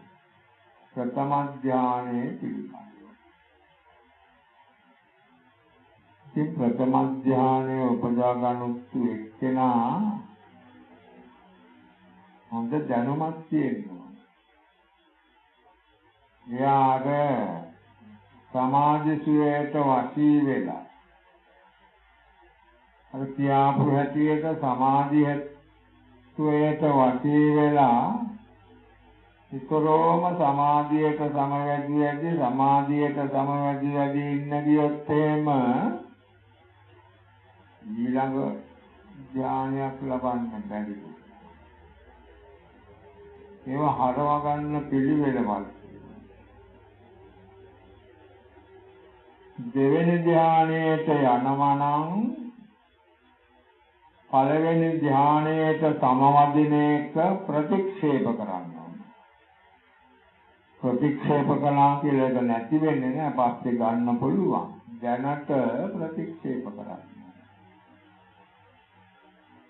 ප්‍රථම ධානයේ පිළිබඳව. ඉතින් ප්‍රථම ධානයේ උපදවා ගන්නතු එක්කෙනා හොඳ දැනුමක් තියෙනවා. එයාට සමාධි සුවයට වශී වෙලා අර කියාපු හැටියට සමාධිය සුවයට වශී වෙලා ඉතරෝම සමාධියට සමවැදී ඉන්න ගියොත් එහෙම ඊළඟ ඥානයක් ලබන්න බැරි. ඒව හරව ගන්න පිළිවෙලවල්. දෙවෙනි ධ්‍යානයට යනවා නම් පළවෙනි ධ්‍යානයට සමවදින එක ප්‍රතික්ෂේප කරන්න ඕනේ. ප්‍රතික්ෂේප කළා කියලා ඒක නැති වෙන්නේ නැහැ. පස්සේ ගන්න පුළුවන්. දැනට ප්‍රතික්ෂේප කරන්න.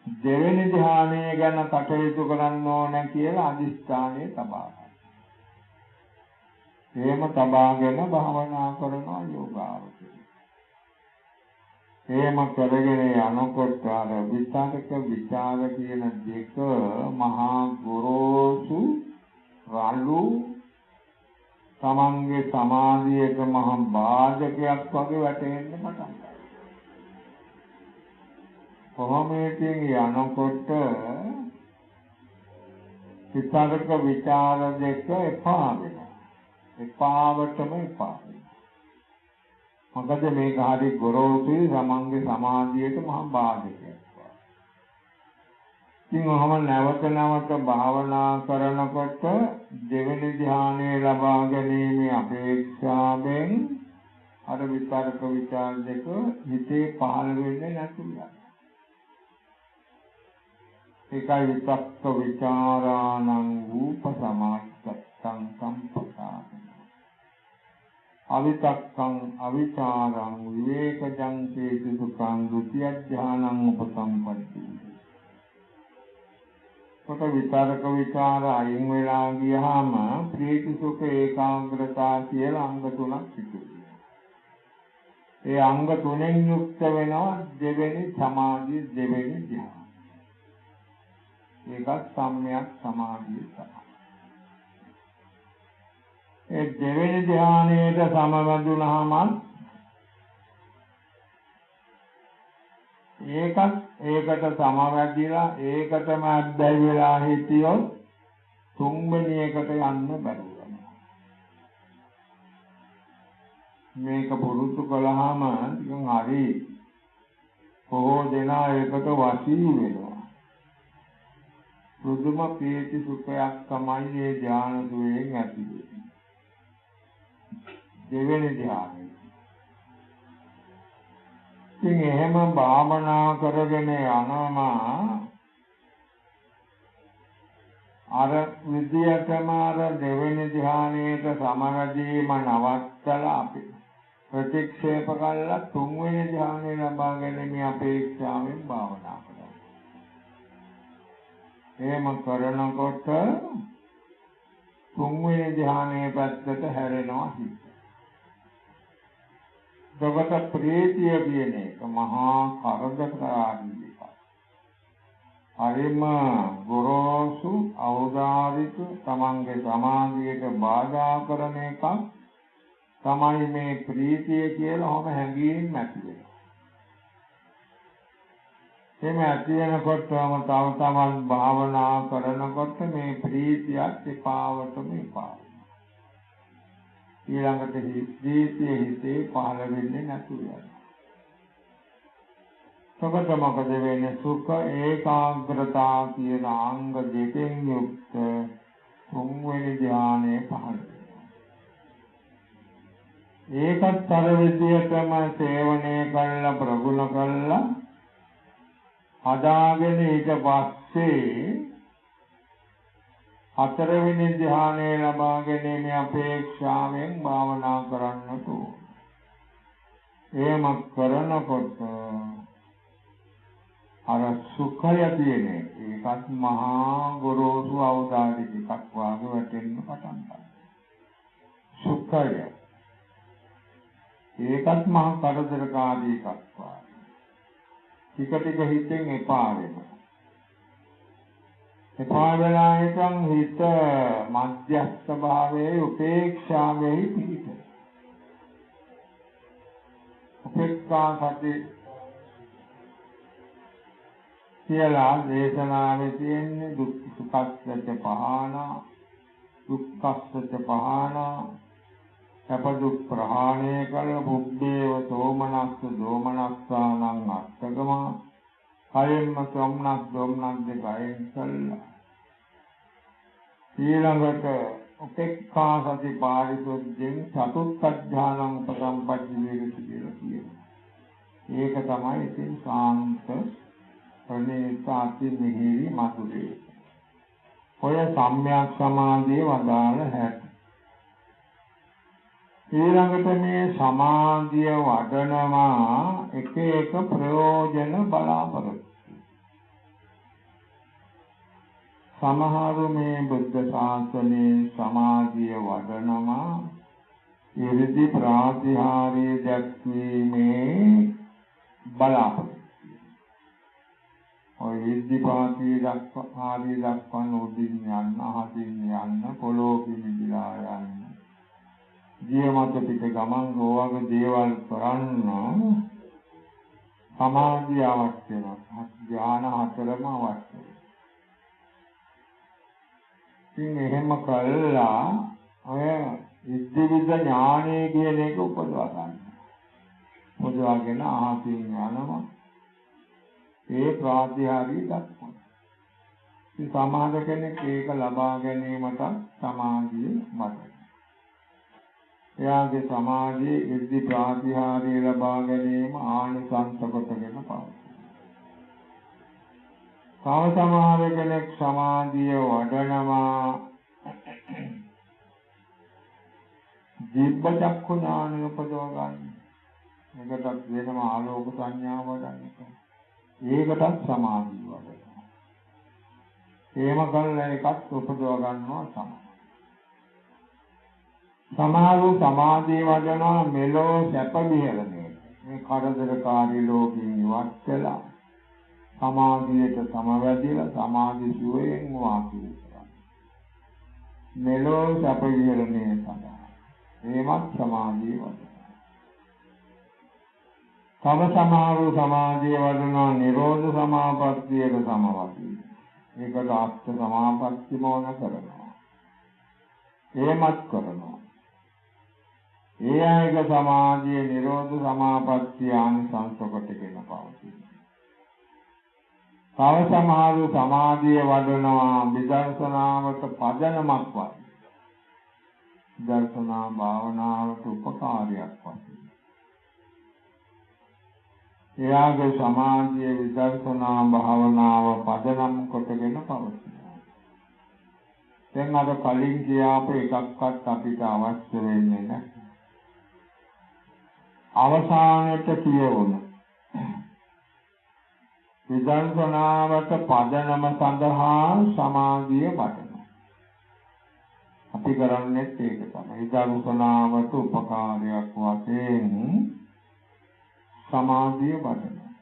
දෙවෙනි ධ්‍යානය ගැන කටයුතු කරන්න ඕනේ කියලා අදිස්ථානය තබා ගන්න. එහෙම තබාගෙන භාවනා කරනවා යෝගාවචරය. එහෙම කරගෙන යනකොට අර විචාරක විචාර කියන දෙක මහා ගොරෝසු රළු තමන්ගේ සමාධියට මහා බාධකයක් වගේ වැටෙන්න පටන් ගන්නවා. කොහොමකින් යනකොට විචාරක විචාර දෙක එපා වෙනවා. එපාවටම එපා. මොකද මේක හරි ගොරෝසුයි සමන්ගේ සමාධියට මහා බාධකයක්. ඉතින් ඔහම නැවත නැවත භාවනා කරනකොට දෙවෙනි ධ්‍යානය ලබා ගැනීමේ අපේක්ෂාවෙන් අර විතරක විචාර දෙක හිතේ පහළ වෙන්නේ නැතුණා. ඒකයි විතක්ක විචාරාණං රූප සමාස්සත්තං සම්පදාන. අවිතක්කං අවිචාරං විවේකජං චේති සුඛං ဒ ුතිය ඥානං උපසම්පatti. කොට විතරක විචාර අයින් වෙලා ගියාම ප්‍රීති සුඛ ඒකාග්‍රතාව කියලා අංග තුනක් සිදුවෙනවා. ඒ අංග තුනෙන් යුක්ත වෙනවා දෙවෙනි සමාධිය දෙවෙනි ධ්‍යාන. ඒකත් සම්‍යක් සමාධිය තමයි. ඒ දෙවෙනි ධ්‍යානයට සමවැදුනහම ඒකට සමවැදිලා ඒකටම අද්දැයි වෙලා හිටියොත් තුන්වෙනි එකට යන්න බැරුව යනවා. මේක පුරුදු කළාම ටිකක් හරි බොහෝ දෙනා ඒකට වශී වෙනවා. සුදුම ප්‍රීති සුඛයක් තමයි මේ ධ්‍යාන සුවයෙන් ඇති වෙන්නේ. දෙවෙනි ධ්‍යානය. ඉතින් එහෙම භාවනා කරගෙන යනම අර විද්‍යාවටම අර දෙවෙනි ධ්‍යානයට සමවැදීම නවත්තලා අපි ප්‍රතික්ෂේප කළා තුන්වෙනි ධ්‍යානය ලබා ගැනීම අපේක්ෂාවෙන් භාවනා කරනවා. එහෙම කරනකොට තුන්වෙනි ධ්‍යානයේ පැත්තට හැරෙනවා හිත. දවත ප්‍රීතිය කියන එක මහා කරදරකාරී එකක්. හරිම ගොරෝසු අවදාරික තමන්ගේ සමාධියට බාධා කරන එකක් තමයි මේ ප්‍රීතිය කියලා හොම හැඟීම් ඇති වෙනවා. එහෙම ඇති වෙනකොටම තව තමන් භාවනා කරනකොට මේ ප්‍රීතියත් එපාවටම එපා. ඊළඟට ප්‍රීතිය හිතේ පහළ වෙන්නේ නැතුව යනවා. සබත මොකද වෙන්නේ? සුඛ ඒකාග්‍රතා කියන අංග දෙකෙන් යුක්ත තුන්වෙනි ධ්‍යානයේ පහළ වෙනවා. ඒකත් අර විදියටම සේවනය කළා ප්‍රගුණ කළා හදාගෙන ඊට පස්සේ හතරවෙනි ධ්‍යානය ලබා ගැනීම අපේක්ෂාවෙන් භාවනා කරන්නට ඕන. එහෙම කරනකොට අර සුඛය කියන එකත් මහා ගොරෝසු අවදාරික එකක් වාගේ වැටෙන්න පටන් ගන්නවා. සුඛය ඒකත් මහා කරදරකාරී එකක් වාගේ. ටික ටික හිතෙන් එපා වෙනවා. එපා වෙලා හිතන් හිත මධ්‍යස්ථ භාවයේ උපේක්ෂාවෙහි පිහිට. උපේක්ෂා සති කියලා දේශනාවේ තියෙන්නේ දුක්ඛස්සච පහන දුක්ඛස්සච පහන සැප දුක් ප්‍රහාණය කළ බුද්ධේව සෝමනස්ස දෝමනස්සානං අත්තගම කයෙන්ම සොම්නස් දොම්නස් දෙකයෙන් කළා. ඊළඟට උපේක්ඛා සති පාරිශුද්ධියෙන් චතුත්ථ ඥානං උපසම්පatti වේගති කියලා කියනවා. ඒක තමයි ඉතින් සාන්ත ප්‍රණීතාති මිහිරි මధుරේ. ඔය සම්‍යක් සමාධිය වදාළ හැටි. ඊළඟට මේ සමාධිය වඩනවා එක එක ප්‍රයෝජන බලාපොරොත්තු. සමහරු මේ බුද්ධ ශාසනයේ සමාධිය වඩනවා ඉරිදි ප්‍රාතිහාර්ය දැක්වීමේ බලාපොරොත්තු. ඔය ඉරිදි ප්‍රාතිහාර්ය දක්වන උදින් යන්න අහසින් යන්න පොළොකින් දිලා යන්න ජීවමත පිට ගමන් ගෝවගේ දේවල් කරන්න සමාධිය අවශ්‍ය වෙනවා. ඥාන හතරම අවශ්‍ය වෙනවා. ඉතින් එහෙම කළා ඔය ඉද්ධිවිද ඥානය කියන එක උපදවා ගන්න. උපදවාගෙන අහසින් යනවා. ඒ ප්‍රාතිහාර්ය දක්වන. ඉතින් සමාධි කෙනෙක් ඒක ලබා ගැනීමට සමාධිය මත. එයාගේ සමාධියේ ඉර්ධි ප්‍රාතිහාර්ය ලබා ගැනීම ආනිසංස කොටගෙන පවතී. තව සමහර කෙනෙක් සමාධිය වඩනවා දිබ්බ චක්ඛු ඥානය උපදව ගන්න. මේකටත් වෙනම ආලෝක සංඥාව වඩන්න. ඒකටත් සමාධිය වඩනවා. එහෙම කළා එකත් උපදව ගන්නවා තමයි. සමහරු සමාධිය වඩනවා මෙලෝ සැප විහරණය. මේ කරදරකාරී ලෝකෙන් ඉවත් වෙලා සමාධියට සමවැදිලා සමාධි සුවයෙන් වාසය කරනවා. මෙලෝ සැප විහරණය සඳහා ඒමත් සමාධිය වඩනවා. තව සමහරු සමාධිය වඩනවා නිරෝධ සමාපත්තියට සමවදී. ඒකට ආත්ම සමාපatti මොන කරනවා. ඒමත් කරනවා. ඒ අයගේ සමාධිය නිරෝධ සමාපත්තිය ආනිසංස කොටගෙන පවතින. තව සමහරු සමාධිය වඩනවා විදර්ශනාවට පදනමක් වශයෙන්. දර්ශනා භාවනාවට උපකාරයක් වශයෙන්. එයාගේ සමාධිය විදර්ශනා භාවනාව පදනම් කොටගෙන පවතිනවා. දැන් අර කලින් කියාපු එකක්වත් අපිට අවශ්‍ය වෙන්නේ නැහැ. අවසානයේ කියවුණා විදර්ශනාවට පදනම සඳහා සමාධිය වඩනවා. අපි කරන්නේ ඒක තමයි. විදර්ශනාවට උපකාරයක් වශයෙන් සමාධිය වඩනවා.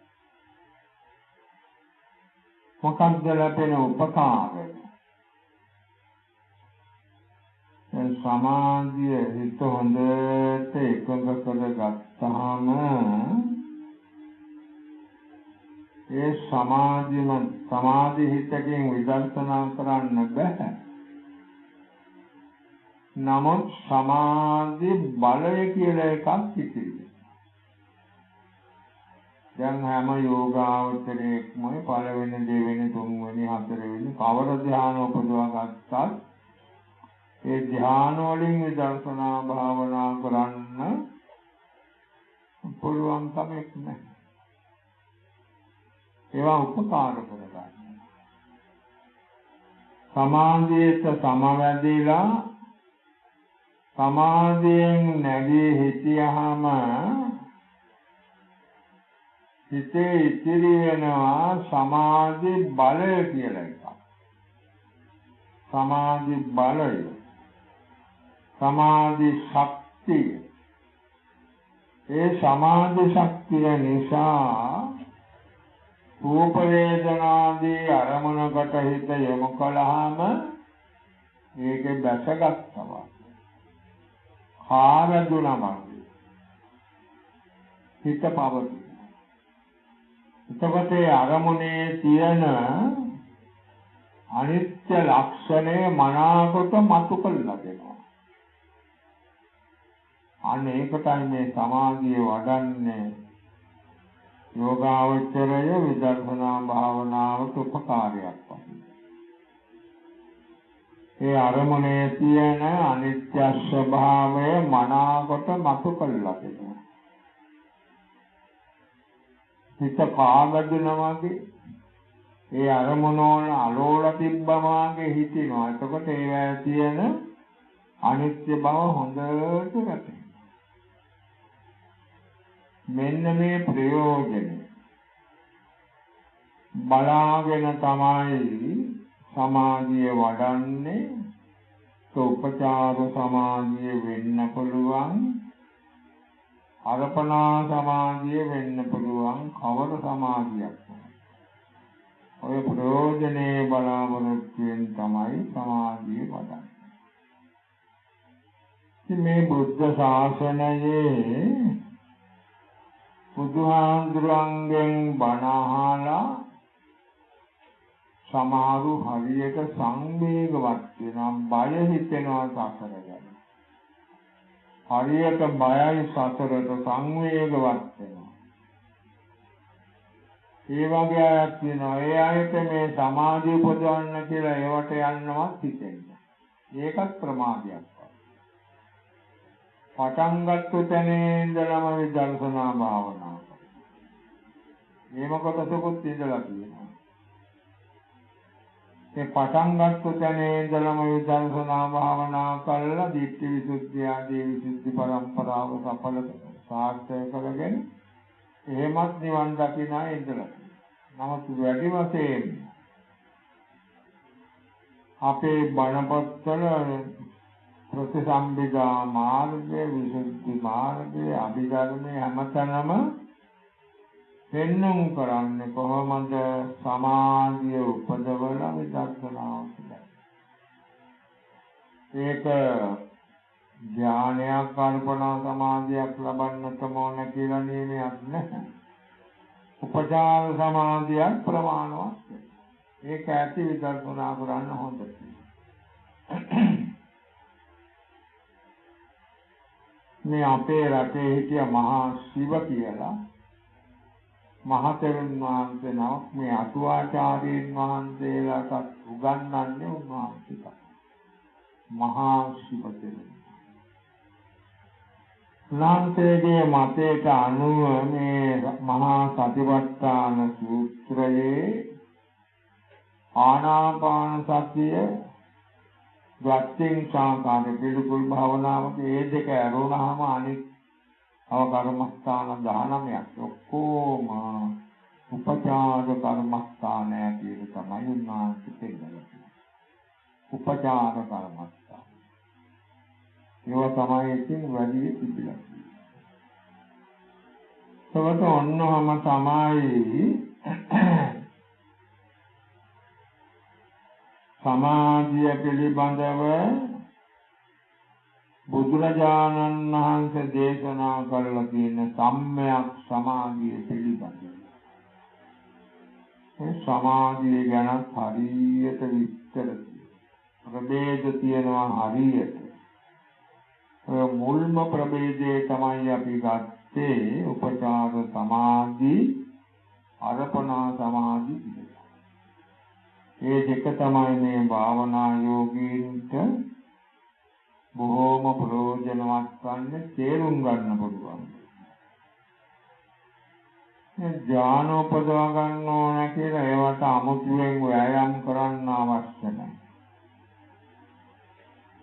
මොකක්ද ලැබෙන උපකාරය? සමාධිය හිත හොඳට එකඟ කරගත්තාම ඒ සමාධි හිතකින් විදර්ශනා කරන්න බෑ. නමුත් සමාධි බලය කියලා එකක් තිබෙනවා. දැන් හැම යෝගාවචරයකම පළවෙනි දෙවෙනි තුන්වෙනි හතරවෙනි කවර ධ්‍යාන උපදවා ගත්තත් ඒ ධ්‍යාන වලින් විදර්ශනා භාවනා කරන්න පුළුවන් කමක් නැහැ. ඒවා උපකාර කරගන්න. සමාධියට සමවැදීලා සමාධියෙන් නැගී හිටියාම හිතේ ඉතිරි වෙනවා සමාධි බලය කියලා එකක්. සමාධි බලය, සමාධි ශක්තිය. ඒ සමාධි ශක්තිය නිසා රූප වේදනාදී අරමුණකට හිත යොමු කළාම ඒකේ දැසගත්තා. කාර්යදුනම හිත පවතී. එතකොට ඒ අරමුණේ තියෙන අනිත්‍ය ලක්ෂණය මනාකොට මතු කළා දෙනවා. අන්න ඒකටයි මේ සමාධිය වඩන්නේ. යෝගාවචරය විදර්ශනා භාවනාවට උපකාරයක් වශයෙන්. ඒ අරමුණේ තියෙන අනිත්‍ය ස්වභාවය මනාකොට මතු කළා දෙනවා. හිත කාගදුනමගේ ඒ අරමුණ වල අලෝල තිබ්බමාගේ හිතිනවා. එතකොට ඒවැය තියෙන අනිත්‍ය බව හොඳට වැටහෙනවා. මෙන්න මේ ප්‍රයෝජන බලාගෙන තමයි සමාධිය වඩන්නේ. උපචාර සමාධිය වෙන්න පුළුවන්, අර්පණා සමාධිය වෙන්න පුළුවන්, කවර සමාධියක්. ඔය ප්‍රයෝජනේ බලාපොරොත්තුෙන් තමයි සමාධිය වඩන්නේ. මේ බුද්ධ ශාසනයේ බුදුහාමුදුරන්ගෙන් බණ අහලා සමහරු හරියට සංවේගවත් වෙනවා, බය හිතෙනවා සසර ගැන. හරියට බයයි සසරට සංවේගවත් වෙනවා. ඒ වගේ අයත් වෙනවා. ඒ අයට මේ සමාධිය උපදවන්න කියලා ඒවට යන්නවත් හිතෙන්නේ. ඒකත් ප්‍රමාදයක්. පටන් ගත්ත තැනේ ඉඳලම විදර්ශනා භාවනාව. මේක කොටසකුත් ඉඳලා තියෙනවා. ඒ පටන් ගත්ත තැනේ ඉඳලම විදර්ශනා භාවනා කරලා දිට්ඨි විසුද්ධිය ආදී විසුද්ධි පරම්පරාව සඵල සාර්ථක කරගෙන එහෙමත් නිවන් දකින්න ඉඳලා. නමුත් වැඩි වශයෙන් අපේ බණපොත්වල ප්‍රතිසම්පදා මාර්ගය, විසුද්ධි මාර්ගය, අභිධර්මයේ හැමතැනම පෙන්වුම් කරන්නේ කොහොමද? සමාධිය උපදවලා විදර්ශනාව කියලා. ඒක ඥානයක් කල්පනා සමාධියක් ලබන්නට ඕන කියලා නියමයක් නැහැ. උපචාර සමාධියක් ප්‍රමාණවත්. ඒක ඇති විදර්ශනා කරන්න හොඳයි. මේ අපේ රටේ හිටිය මහා ශිව කියලා මහතෙරුන් වහන්සේ නමක් මේ අටුවාචාර්යයන් වහන්සේලාට උගන්වන්නේ උන්වහන්සේ. මහා ශිව තෙරුන්. උන්වහන්සේගේ මතයට අනුව මේ මහා සතිපට්ඨාන සූත්‍රයේ ආනාපාන සතිය වත්තිං සාකාර පිළිකුල් භාවනාවට ඒ දෙක ඇරුණාම අනිත් කර්මස්ථාන 19ක් ඔක්කොම උපචාර කර්මස්ථානය කියන තමයි උන්වහන්සේ කියන්නේ. උපචාර කර්මස්ථාන. ඒවා තමයි ඉතින් වැඩි තිබිලා. ඒකට ඔන්නම තමයි සමාධිය පිළිබඳව බුදුරජාණන් වහන්සේ දේශනා කළා කියන සම්මයක් සමාධිය පිළිබඳව. ඒ සමාධිය ගැන හරියට විස්තර ප්‍රභේද තියෙනවා හරියට. මුල්ම ප්‍රභේදයේ තමයි අපි ගත්තේ උපචාර සමාධි, අර්පණා සමාධි. ඒ දෙක තමයි මේ භාවනා යෝගීන්ට බොහෝම ප්‍රයෝජනවත් වන්නේ, තේරුම් ගන්න පුළුවන්. මේ ඥාන උපදවා ගන්න ඕන කියලා ඒවට අමුතුවෙන් ව්‍යායාම් කරන්න අවශ්‍ය නැහැ.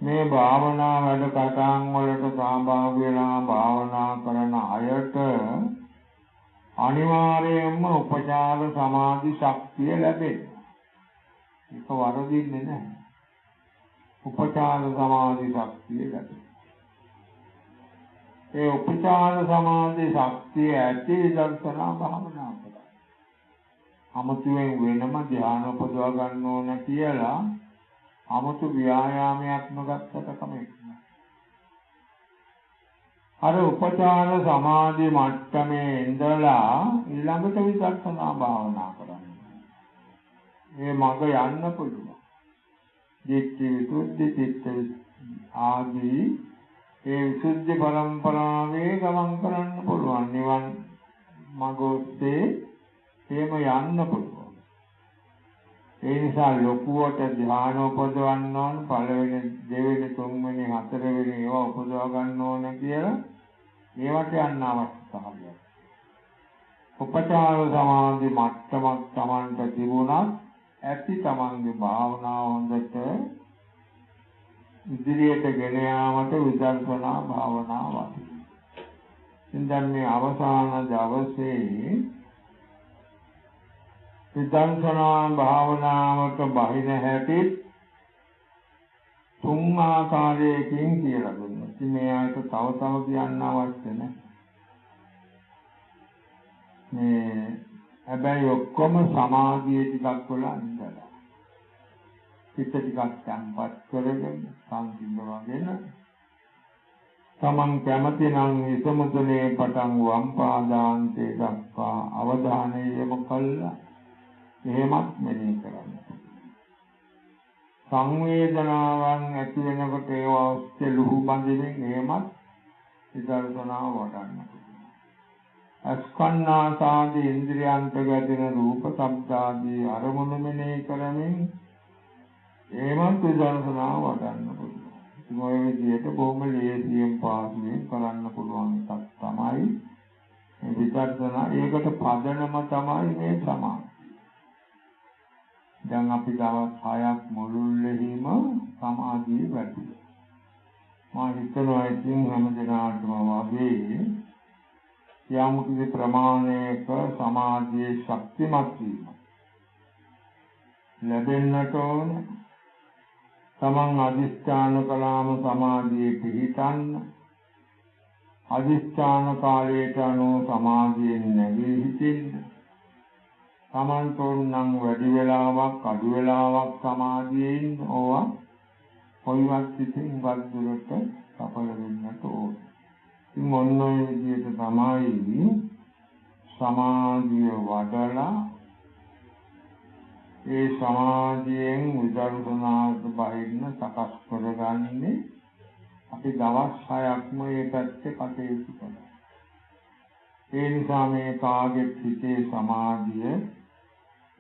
මේ භාවනා වැඩ කටයුතු වලට සහභාගී වෙලා භාවනා කරන අයට අනිවාර්යයෙන්ම උපචාර සමාධි ශක්තිය ලැබෙනවා. ඒක වරදින්නේ නැහැ. උපචාර සමාධි ශක්තිය ලැබෙනවා. ඒ උපචාර සමාධි ශක්තිය ඇති විදර්ශනා භාවනාව කරා. අමුතුවෙන් වෙනම ධ්‍යාන උපදවා ගන්න ඕන කියලා අමුතු ව්‍යායාමයක් නොගත්තට කමක් නෑ. අර උපචාර සමාධි මට්ටමේ ඉඳලා ඊළඟට විදර්ශනා භාවනා කරන්න. මේ මඟ යන්න පුළුවන්. දිට්ඨි විසුද්ධි, චිත්ත ආදී ඒ විසුද්ධි පරම්පරාවේ ගමන් කරන්න පුළුවන්. නිවන් මඟ ඔස්සේ එහෙම යන්න පුළුවන්. ඒ නිසා ලොකුවට ධ්‍යාන උපදවන්න ඕන, පළවෙනි, දෙවෙනි, තුන්වෙනි, හතරවෙනි ඒවා උපදව ගන්න ඕන කියලා ඒවට යන්න අවශ්‍යතාවයක්. උපචාර සමාධි මට්ටමක් Tamanට තිබුණත් ඇති Tamanගේ භාවනාව හොඳට ඉදිරියට ගෙන යාමට විදර්ශනා භාවනාවක්. ඉතින් මේ අවසාන දවසේ විදර්ශනා භාවනාවට බහින හැටි තුන් ආකාරයකින් කියලා දුන්නා. ඉතින් මේ ආයත තව කියන්න අවශ්‍ය නැහැ. මේ හැබැයි ඔක්කොම සමාධිය ටිකක් වෙලා ඉඳලා. හිත ටිකක් සම්පත් කරගෙන සංසිඳවගෙන තමන් කැමති නම් ඉසමුදනේ පටන් වම් පාදාන්තේ දක්වා අවධානය යොමු කළා. එහෙමත් මෙනෙහි කරන්න. සංවේදනාවන් ඇති වෙනකොට ඒවා ඔස්සේ ලුහු බඳින්න එහෙමත් විදර්ශනා වඩන්න. අස්කන්නාසාදී ඉන්ද්‍රියන්ට ගැටෙන රූප, ශබ්ද ආදී අරමුණු මෙනෙහි කරමින් එහෙමත් විදර්ශනා වඩන්න පුළුවන්. මේ විදිහට බොහොම ලේසියෙන් පාසුවෙන් කරන්න පුළුවන් එකක් තමයි මේ විදර්ශනා. ඒකට පදනම තමයි මේ සමාධිය. දැන් අපි දවස් 6ක් මුළුල්ලේම සමාධිය වැඩිලා. මා හිතනවා ඉතින් හැමදෙනාටම වගේ යම් කිසි ප්‍රමාණයක සමාධියේ ශක්තිමත් වීම ලැබෙන්නට ඕන. තමන් අධිෂ්ඨාන කළාම සමාධියේ පිහිටන්න. අධිෂ්ඨාන කාලයට අනුව සමාධියෙන් නැගී සිටින්න. තමන්ට නම් වැඩි වෙලාවක් අඩු වෙලාවක් සමාධියේ ඉන්න ඕවා කොයිවත් සිටින් වද්දුරට සඵල වෙන්නට ඕන. ඉතින් ඔන්න ඔය විදිහට තමයි සමාධිය වඩලා ඒ සමාධියෙන් විදර්ශනාවට බහින්න සකස් කරගන්නේ අපි දවස් 6ක්ම මේ පැත්තේ කටයුතු කරනවා. ඒ නිසා මේ කාගෙත් හිතේ සමාධිය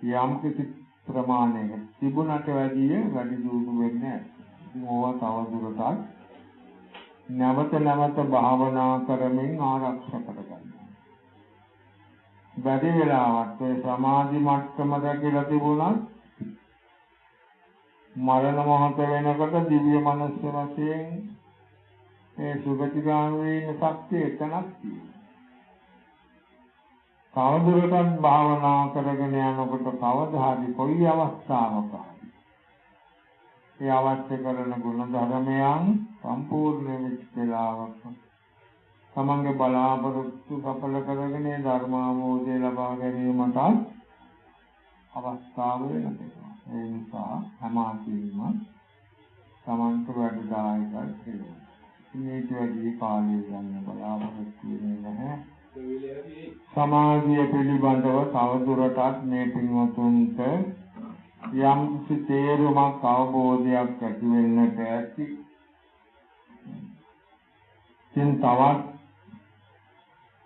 යම් කිසි ප්‍රමාණයක තිබුණට වැඩිය වැඩි දියුණු වෙන්නේ නැහැ. ඕවා තවදුරටත් නැවත නැවත භාවනා කරමින් ආරක්ෂා කරගන්න. බැරි වෙලාවත් ඒ සමාධි මට්ටම දැකලා තිබුණත් මරණ මොහොත වෙනකොට දිව්‍ය මනස වශයෙන් ඒ සුගතිගාමී වෙන ශක්තිය එතනක් තියෙනවා. තවදුරටත් භාවනා කරගෙන යනකොට කවදා හරි කොයි අවස්ථාවක ඒ අවශ්‍ය කරන ගුණ ධර්මයන් සම්පූර්ණ වෙච්ච වෙලාවක තමන්ගේ බලාපොරොත්තු සඵල කරගෙන ධර්මාවබෝධය ලබා ගැනීමට අවස්ථාව වෙනවා. ඒ නිසා සමාධියම තමන්ට වැඩදායකයි වෙනවා. මේක වැඩි කාලය ගන්න බලාපොරොත්තු වෙන්නේ නැහැ. සමාධිය පිළිබඳව තවදුරටත් මේ පින්වතුන්ට යම් තේරුමක් අවබෝධයක් ඇති වෙන්නට ඇති.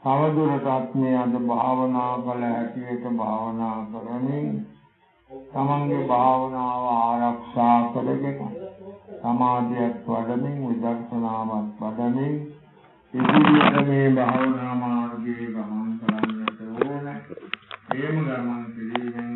තවදුරටත් මේ අද භාවනා කළ හැටියට භාවනා කරමින් තමන්ගේ භාවනාව ආරක්ෂා කරගෙන සමාධියක් වඩමින් විදර්ශනාවක් වඩමින් ඉදිරියට මේ භාවනා මාර්ගයේ ගමන් කරන්නට ඕන. එහෙම ගමන් කිරීමෙන්